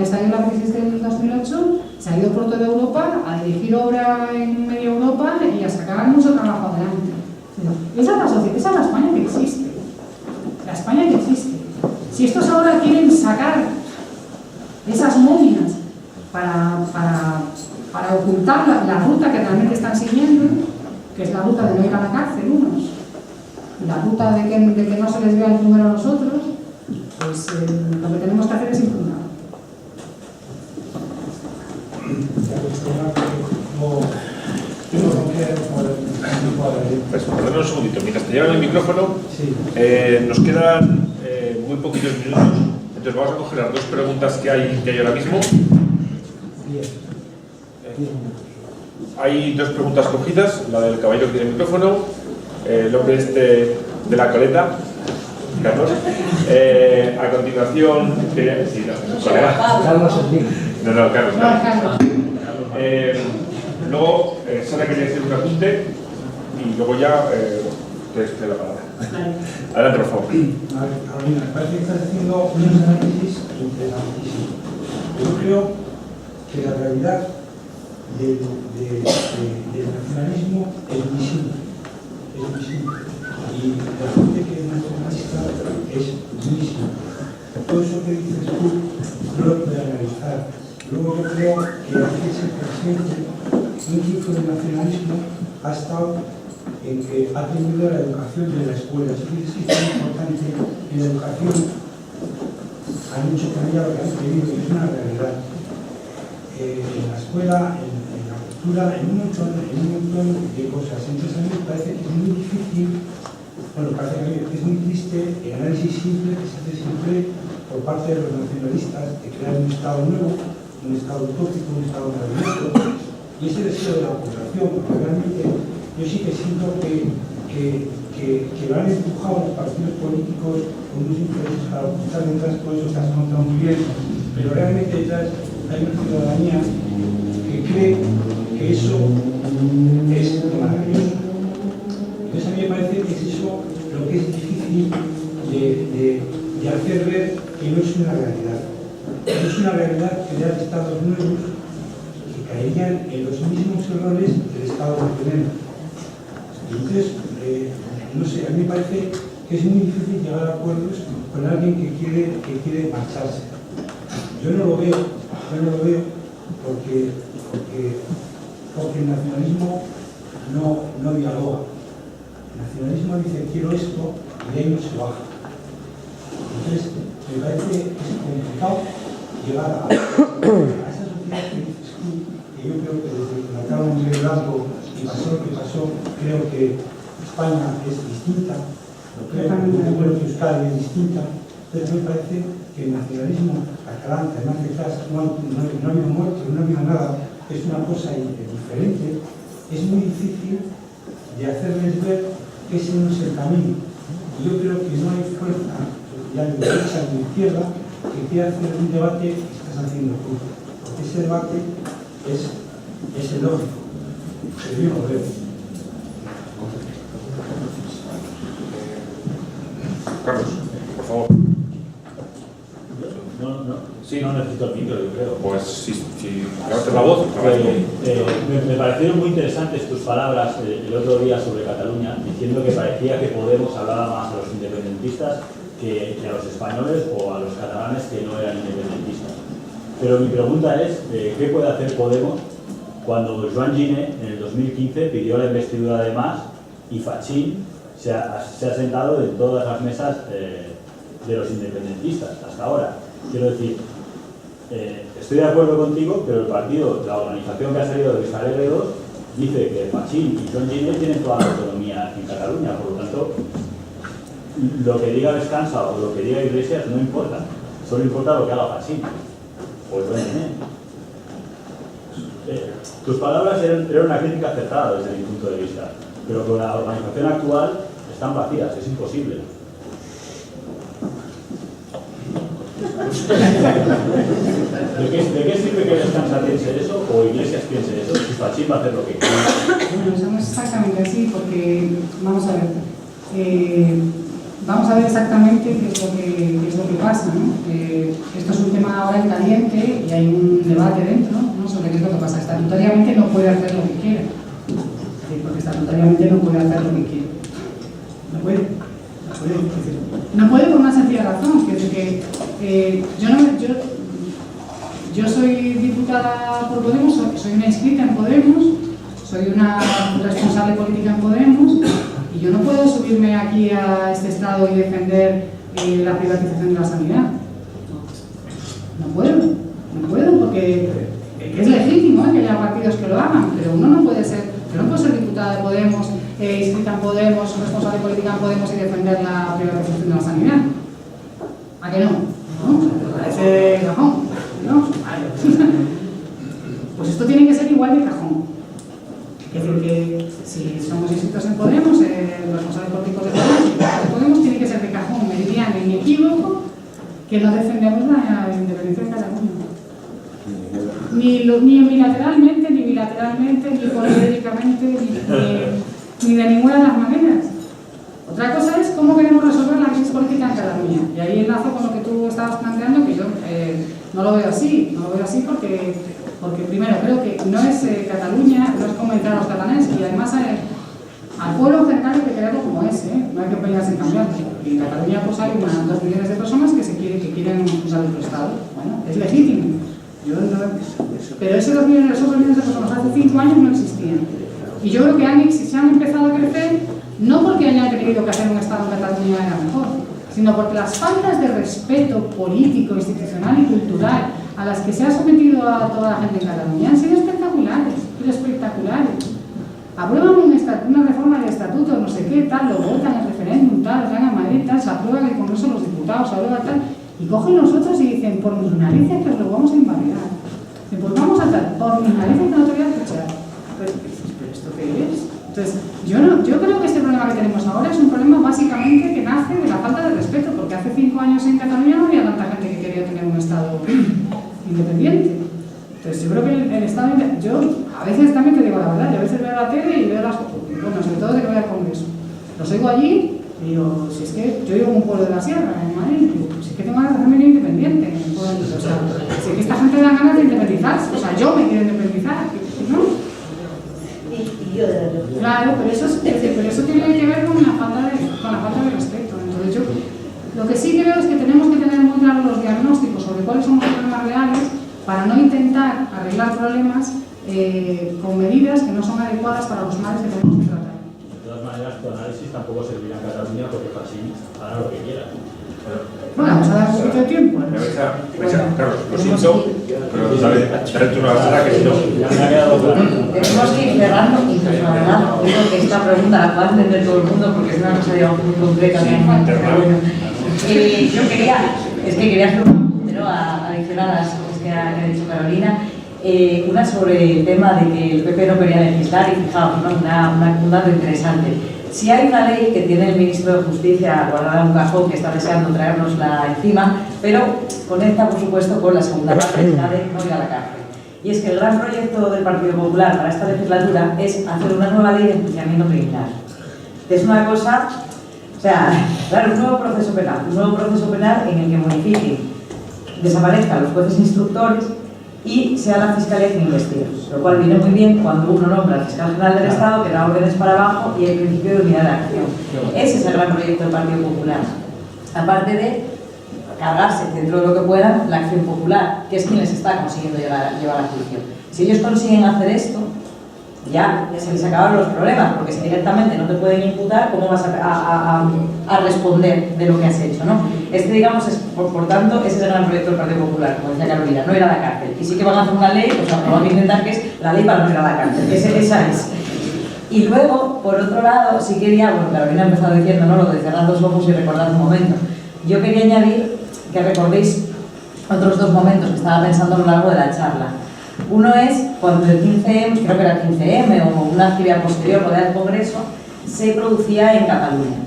estallido de la crisis del 2008, se ha ido por toda Europa a dirigir obra en media Europa y a sacar mucho trabajo adelante. Esa es la España que existe. La España que existe. Si estos ahora quieren sacar esas momias para ocultar la ruta que realmente están siguiendo, que es la ruta de no ir a la cárcel unos, y la ruta de que no se les vea el número a nosotros, pues lo que tenemos que hacer es impugnar. Pues perdón un segundito, mientras te llevan el micrófono, nos quedan muy poquitos minutos, entonces vamos a coger las 2 preguntas que hay ahora mismo. Hay 2 preguntas cogidas, la del caballero que tiene el micrófono, el hombre de la coleta, Carlos. A continuación, Carlos. No, Carlos. Luego, Sara quería decir un apunte y luego ya te doy la palabra. Adelante, por favor. A mí me parece que estás haciendo unos análisis interesantísimos. Yo creo que la realidad del nacionalismo es visible. Y la gente que es nacionalista es visible. Todo eso que dices tú no lo puedo analizar. Luego yo creo que aquí es el presidente, un tipo de nacionalismo ha estado en que ha tenido la educación de la escuela. Sí que es muy importante en la educación. Han dicho con ella lo que han pedido, y es una realidad. En la escuela, en la cultura, en un montón de cosas. Entonces a mí me parece que es muy difícil, bueno, parece que es muy triste el análisis simple que se hace siempre por parte de los nacionalistas de crear un Estado nuevo, un Estado utópico, un Estado maravilloso, y ese deseo de la población, porque realmente yo sí que siento que lo han empujado los partidos políticos con unos intereses para ocultar detrás todo eso que has contado muy bien, pero realmente detrás hay una ciudadanía que cree que eso es maravilloso. Entonces a mí me parece que es eso lo que es difícil de hacer ver que no es una realidad. No es una realidad crear estados nuevos que caerían en los mismos errores del estado que tenemos. Entonces, no sé, a mí me parece que es muy difícil llegar a acuerdos con alguien que quiere marcharse. Yo no lo veo porque el nacionalismo no dialoga. El nacionalismo dice quiero esto y ahí no se baja. Entonces, me parece que es complicado llegar a esa sociedad que dices tú, que yo creo que desde que mataron un liderazgo y pasó lo que pasó, creo que España es distinta, creo que Euskadi es distinta. Entonces me parece que el nacionalismo catalán, que además detrás no ha habido muertos, no ha habido nada, es una cosa diferente, es muy difícil de hacerles ver que ese no es el camino. Y yo creo que no hay fuerza, ya de derecha ni de izquierda, que quiera hacer un debate que estás haciendo tú. Porque ese debate es el lógico. Pero yo no lo veo. Carlos, por favor. No necesito el micro, yo creo. Pues si levantas la voz. Me parecieron muy interesantes tus palabras el otro día sobre Cataluña, diciendo que parecía que Podemos hablaba más a los independentistas que a los españoles o a los catalanes que no eran independentistas. Pero mi pregunta es, ¿qué puede hacer Podemos cuando Joan Gine en el 2015 pidió la investidura de Mas y Fachín se ha sentado en todas las mesas de los independentistas hasta ahora? Quiero decir, estoy de acuerdo contigo, pero el partido, la organización que ha salido de Euskal Herria 2 dice que Fachín y Joan Gine tienen toda la autonomía en Cataluña, por lo tanto, lo que diga Descansa o lo que diga Iglesias no importa, solo importa lo que haga Fachín o el Joan Gine. Tus palabras eran una crítica acertada desde mi punto de vista, pero con la organización actual están vacías, es imposible. ¿De qué sirve que Descansa piense eso o Iglesias piense eso? Si Fachín va a hacer lo que quiera. Bueno, eso no es exactamente así, porque vamos a ver exactamente qué es lo que pasa, ¿no? Esto es un tema ahora en caliente y hay un debate dentro, ¿no? Sobre qué es lo que pasa. Estatutariamente no puede hacer lo que quiere, porque estatutariamente no puede hacer lo que quiere. No puede por una sencilla razón, que es que yo soy diputada por Podemos, soy una inscrita en Podemos, soy una responsable política en Podemos y yo no puedo subirme aquí a este estado y defender la privatización de la sanidad. No puedo porque es legítimo que haya partidos que lo hagan, pero uno no puede ser, yo no puedo ser diputada de Podemos, inscrita en Podemos, responsable política en Podemos y defender la privatización de la sanidad. ¿A qué no? ¿No? Me parece cajón, ¿no? Pues esto tiene que ser igual de cajón. Es decir, que si somos inscritos en Podemos, los responsables políticos de Podemos tiene que ser de cajón, meridiano y inequívoco que no defendemos la independencia de Cataluña. Ni unilateralmente, ni bilateralmente, ni políticamente, ni de ninguna de las maneras. Otra cosa es cómo queremos resolver la crisis política en Cataluña. Y ahí enlazo con lo que tú estabas planteando, que yo no lo veo así. No lo veo así porque primero creo que no es Cataluña, no es convencer a los catalanes y además al pueblo en general hay que quererlo como es, no hay que empeñarse en cambiarlo. Y en Cataluña pues hay unas 2 millones de personas que quieren usar el Estado. Bueno, es legítimo. Pero esos 2 millones de personas hace 5 años no existían. Y yo creo que se han empezado a crecer no porque hayan creído que hacer un Estado en Cataluña era mejor, sino porque las faltas de respeto político, institucional y cultural a las que se ha sometido a toda la gente en Cataluña han sido espectaculares, pero espectaculares. Aprueban una reforma del estatuto, no sé qué, tal, lo votan, el referéndum, tal, van a Madrid, tal, se aprueba en el Congreso de los Diputados, se aprueba tal, y cogen los otros y dicen, por mis narices que os lo vamos a invalidar. Dicen, pues vamos a tal, por mis narices que no te voy a escuchar. ¿Pero esto qué es? Entonces, yo creo que este problema que tenemos ahora es un problema básicamente que nace de la falta de respeto, porque hace 5 años en Cataluña no había tanta gente que quería tener un Estado independiente. Entonces, yo creo que el Estado, yo a veces también te digo la verdad, yo a veces veo la tele y veo las cosas, bueno, sobre todo de que voy al Congreso. Los oigo allí y digo, si es que yo vivo en un pueblo de la sierra, en Madrid, digo, si es que tengo ganas de hacerme independiente, o sea, si es que esta gente da ganas de independizarse, o sea, yo me quiero independizar, ¿no? Claro, pero eso tiene que ver con la falta de respeto. Entonces yo lo que sí creo es que tenemos que tener muy claros los diagnósticos sobre cuáles son los problemas reales para no intentar arreglar problemas con medidas que no son adecuadas para los males que tenemos que tratar. De todas maneras, tu análisis tampoco servirá en Cataluña porque así hará lo que quiera. Bueno, vamos a dar un poquito de tiempo. Carlos, lo siento, pero dale tú una basada que si no... Tenemos que ir cerrando, incluso la verdad, creo que esta pregunta la puede entender todo el mundo porque es una cosa digamos muy concreta. Yo quería hacer un puntero adicional a las cosas que ha dicho Carolina. Una sobre el tema de que el PP no quería legislar y fijaos, ¿no? un dato interesante. Si hay una ley que tiene el ministro de Justicia guardada en un cajón que está deseando traérnosla encima, pero conecta, por supuesto, con la segunda parte, la de no ir a la cárcel. Y es que el gran proyecto del Partido Popular para esta legislatura es hacer una nueva ley de enjuiciamiento criminal. Que es una cosa, o sea, claro, un nuevo proceso penal en el que modifiquen, desaparezcan los jueces instructores y sea la Fiscalía quien investigue, lo cual viene muy bien cuando uno nombra al Fiscal General del Estado, que da órdenes para abajo y el principio de unidad de acción. Ese es el gran proyecto del Partido Popular. Aparte de cargarse dentro de lo que puedan la acción popular, que es quien les está consiguiendo llevar a juicio. Si ellos consiguen hacer esto, ya se les acaban los problemas, porque si directamente no te pueden imputar, ¿cómo vas a responder de lo que has hecho, ¿no? Digamos, por tanto, ese es el gran proyecto del Partido Popular, como decía Carolina, no ir a la cárcel. Y sí que van a hacer una ley, o sea, lo van a intentar, que es la ley para no ir a la cárcel, esa es. Y luego, por otro lado, sí quería, bueno, Carolina ha empezado diciendo, ¿no?, lo de cerrar los ojos y recordar un momento. Yo quería añadir que recordéis otros 2 momentos que estaba pensando a lo largo de la charla. Uno es cuando el 15M, creo que era el 15M o una actividad posterior del Congreso, se producía en Cataluña.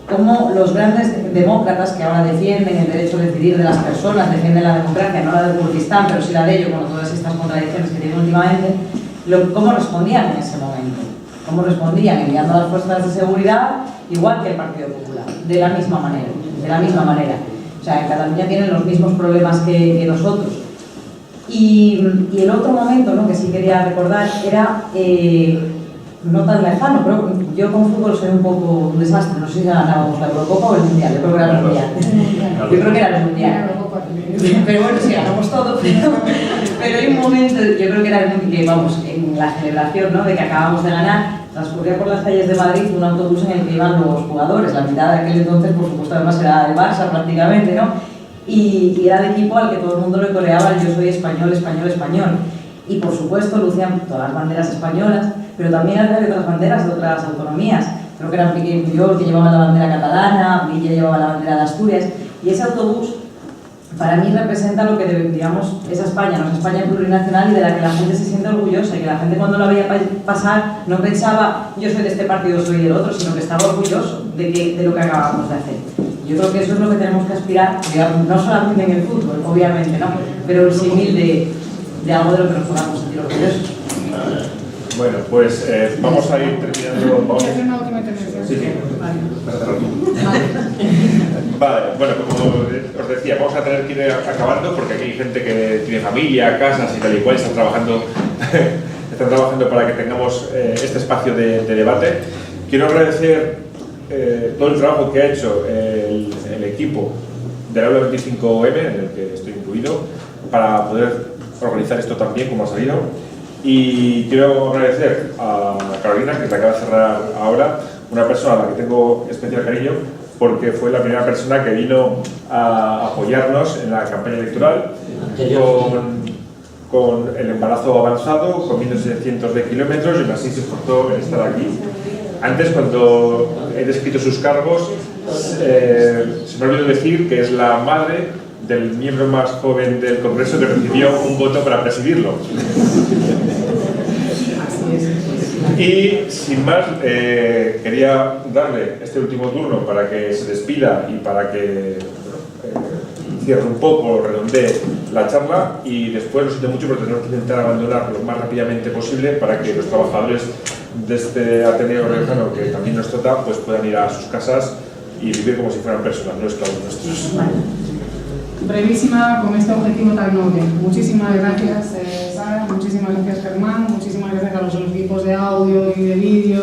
Como los grandes demócratas que ahora defienden el derecho a decidir de las personas, defienden la democracia, no la del Kurdistán, pero sí la de ellos, con todas estas contradicciones que tienen últimamente, ¿cómo respondían en ese momento? ¿Cómo respondían? Enviando a las fuerzas de seguridad, igual que el Partido Popular, de la misma manera. O sea, en Cataluña tienen los mismos problemas que nosotros. Y el otro momento, ¿no?, que sí quería recordar era, no tan lejano, pero yo con fútbol soy un poco un desastre, no sé si ganábamos la Eurocopa o el Mundial, yo creo que era el Mundial. Yo creo que era el Mundial. Pero bueno, sí, ganamos todo, pero hay un momento, yo creo que era el que, vamos, en la celebración, ¿no?, de que acabamos de ganar, transcurría por las calles de Madrid un autobús en el que iban los jugadores, la mitad de aquel entonces, por supuesto, además era de Barça prácticamente, ¿no? Y era el equipo al que todo el mundo le coreaba el yo soy español, español, español. Y por supuesto lucían todas las banderas españolas, pero también había otras banderas de otras autonomías. Creo que eran Piqué y Puyol que llevaban la bandera catalana, Villa llevaba la bandera de Asturias. Y ese autobús para mí representa lo que, digamos, esa España, no es España plurinacional y de la que la gente se siente orgullosa y que la gente cuando la veía pasar no pensaba yo soy de este partido, soy del otro, sino que estaba orgulloso de lo que acabamos de hacer. Yo creo que eso es lo que tenemos que aspirar, digamos, no solamente en el fútbol, obviamente, ¿no?, pero el símil de algo de lo que nos podamos sentir orgullosos. Bueno, pues vamos a ir terminando. ¿Vamos a hacer una última intervención? Sí. Vale, bueno, como os decía, vamos a tener que ir acabando porque aquí hay gente que tiene familia, casas y tal y cual, están trabajando para que tengamos este espacio de debate. Quiero agradecer todo el trabajo que ha hecho el equipo del Aula 25M, en el que estoy incluido, para poder organizar esto tan bien como ha salido. Y quiero agradecer a Carolina, que es la que va a cerrar ahora, una persona a la que tengo especial cariño, porque fue la primera persona que vino a apoyarnos en la campaña electoral con el embarazo avanzado, comiéndose cientos de kilómetros, y aún así se esforzó en estar aquí. Antes, cuando he descrito sus cargos, se me olvidó decir que es la madre del miembro más joven del Congreso que recibió un voto para presidirlo. Y sin más, quería darle este último turno para que se despida y para que cierre un poco, redondee la charla, y después lo siento mucho, pero tenemos que intentar abandonar lo más rápidamente posible para que los trabajadores de este Ateneo Riojano, que también nos toca, pues puedan ir a sus casas y vivir como si fueran personas, no esclavos nuestros. Brevísima, con este objetivo tan noble. Muchísimas gracias, Sara, muchísimas gracias, Germán, muchísimas gracias a los equipos de audio y de vídeo,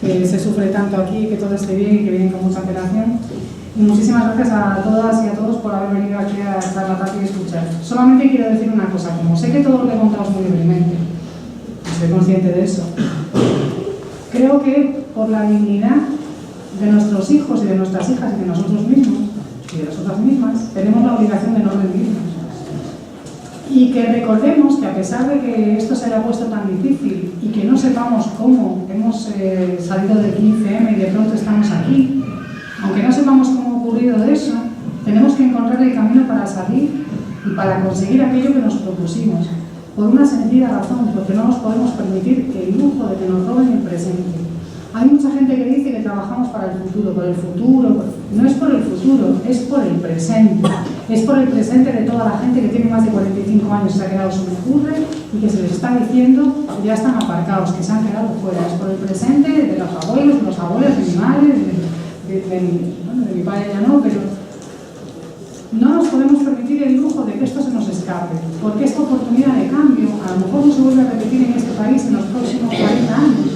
que se sufre tanto aquí, que todo esté bien y que vienen con mucha antelación. Y muchísimas gracias a todas y a todos por haber venido aquí a estar la tarde y escuchar. Solamente quiero decir una cosa, como sé que todo lo que contamos muy libremente, estoy consciente de eso, creo que por la dignidad de nuestros hijos y de nuestras hijas y de nosotros mismos y de nosotras mismas, tenemos la obligación de no rendirnos. Y que recordemos que a pesar de que esto se haya puesto tan difícil y que no sepamos cómo hemos salido del 15M y de pronto estamos aquí, aunque no sepamos cómo ha ocurrido de eso, tenemos que encontrar el camino para salir y para conseguir aquello que nos propusimos. Por una sencilla razón, porque no nos podemos permitir el lujo de que nos roben el presente. Hay mucha gente que dice que trabajamos para el futuro, no es por el futuro, es por el presente. Es por el presente de toda la gente que tiene más de 45 años, se ha quedado sin ocurre y que se les está diciendo que ya están aparcados, que se han quedado fuera. Es por el presente de los abuelos, de de mi madre, de mi padre ya no, pero no nos podemos permitir el lujo de que esto se nos escape, porque esta oportunidad de cambio a lo mejor no se vuelve a repetir en este país en los próximos 40 años.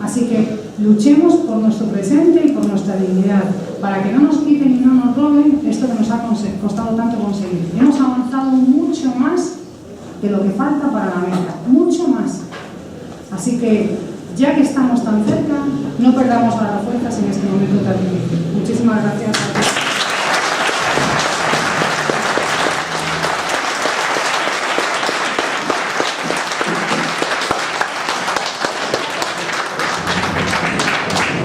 Así que luchemos por nuestro presente y por nuestra dignidad, para que no nos quiten y no nos roben esto que nos ha costado tanto conseguir. Hemos avanzado mucho más de lo que falta para la meta, mucho más. Así que, ya que estamos tan cerca, no perdamos las fuerzas en este momento tan difícil. Muchísimas gracias a todos.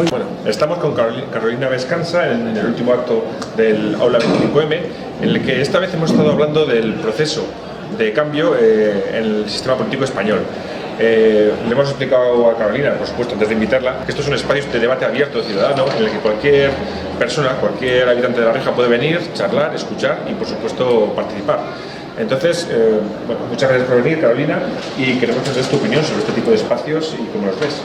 Bueno, estamos con Carolina Vescanza en el último acto del Aula 25M, en el que esta vez hemos estado hablando del proceso de cambio en el sistema político español. Le hemos explicado a Carolina, por supuesto, antes de invitarla, que estos son espacios de debate abierto ciudadano en el que cualquier persona, cualquier habitante de La Rioja puede venir, charlar, escuchar y, por supuesto, participar. Entonces, bueno, muchas gracias por venir, Carolina, y queremos que nos des tu opinión sobre este tipo de espacios y cómo los ves.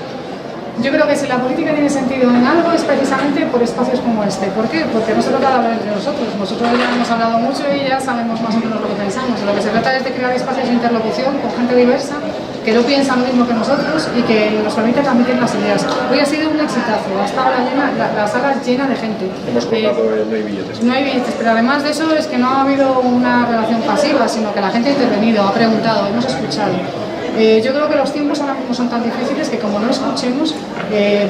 Yo creo que si la política tiene sentido en algo es precisamente por espacios como este. ¿Por qué? Porque no se trata de hablar entre nosotros. Nosotros ya hemos hablado mucho y ya sabemos más o menos lo que pensamos. Lo que se trata es de crear espacios de interlocución con gente diversa que no piensa lo mismo que nosotros y que nos permite transmitir las ideas. Hoy ha sido un exitazo. Hasta ahora la sala llena de gente. Hemos contado, no hay billetes. No hay billetes, pero además de eso es que no ha habido una relación pasiva, sino que la gente ha intervenido, ha preguntado, hemos escuchado. Yo creo que los tiempos ahora mismo son tan difíciles que como no escuchemos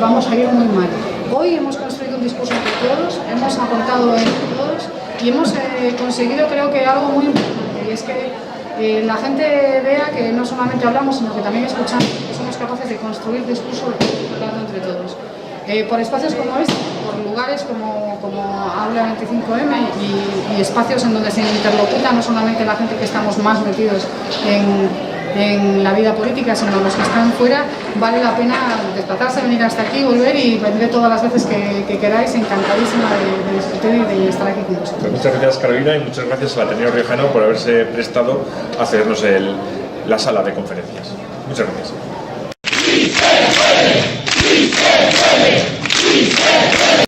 vamos a ir muy mal. Hoy hemos construido un discurso entre todos, hemos aportado entre todos y hemos conseguido creo que algo muy importante, y es que la gente vea que no solamente hablamos sino que también escuchamos, que somos capaces de construir discurso hablando entre todos. Por espacios como este, por lugares como Aula 25M y espacios en donde se interlocuta no solamente la gente que estamos más metidos en la vida política, sino los que están fuera, vale la pena desplazarse, venir hasta aquí, volver y vendré todas las veces que queráis, encantadísima de discutir y de estar aquí con vosotros. Pues muchas gracias, Carolina, y muchas gracias al Ateneo Riojano por haberse prestado a cedernos la sala de conferencias. Muchas gracias.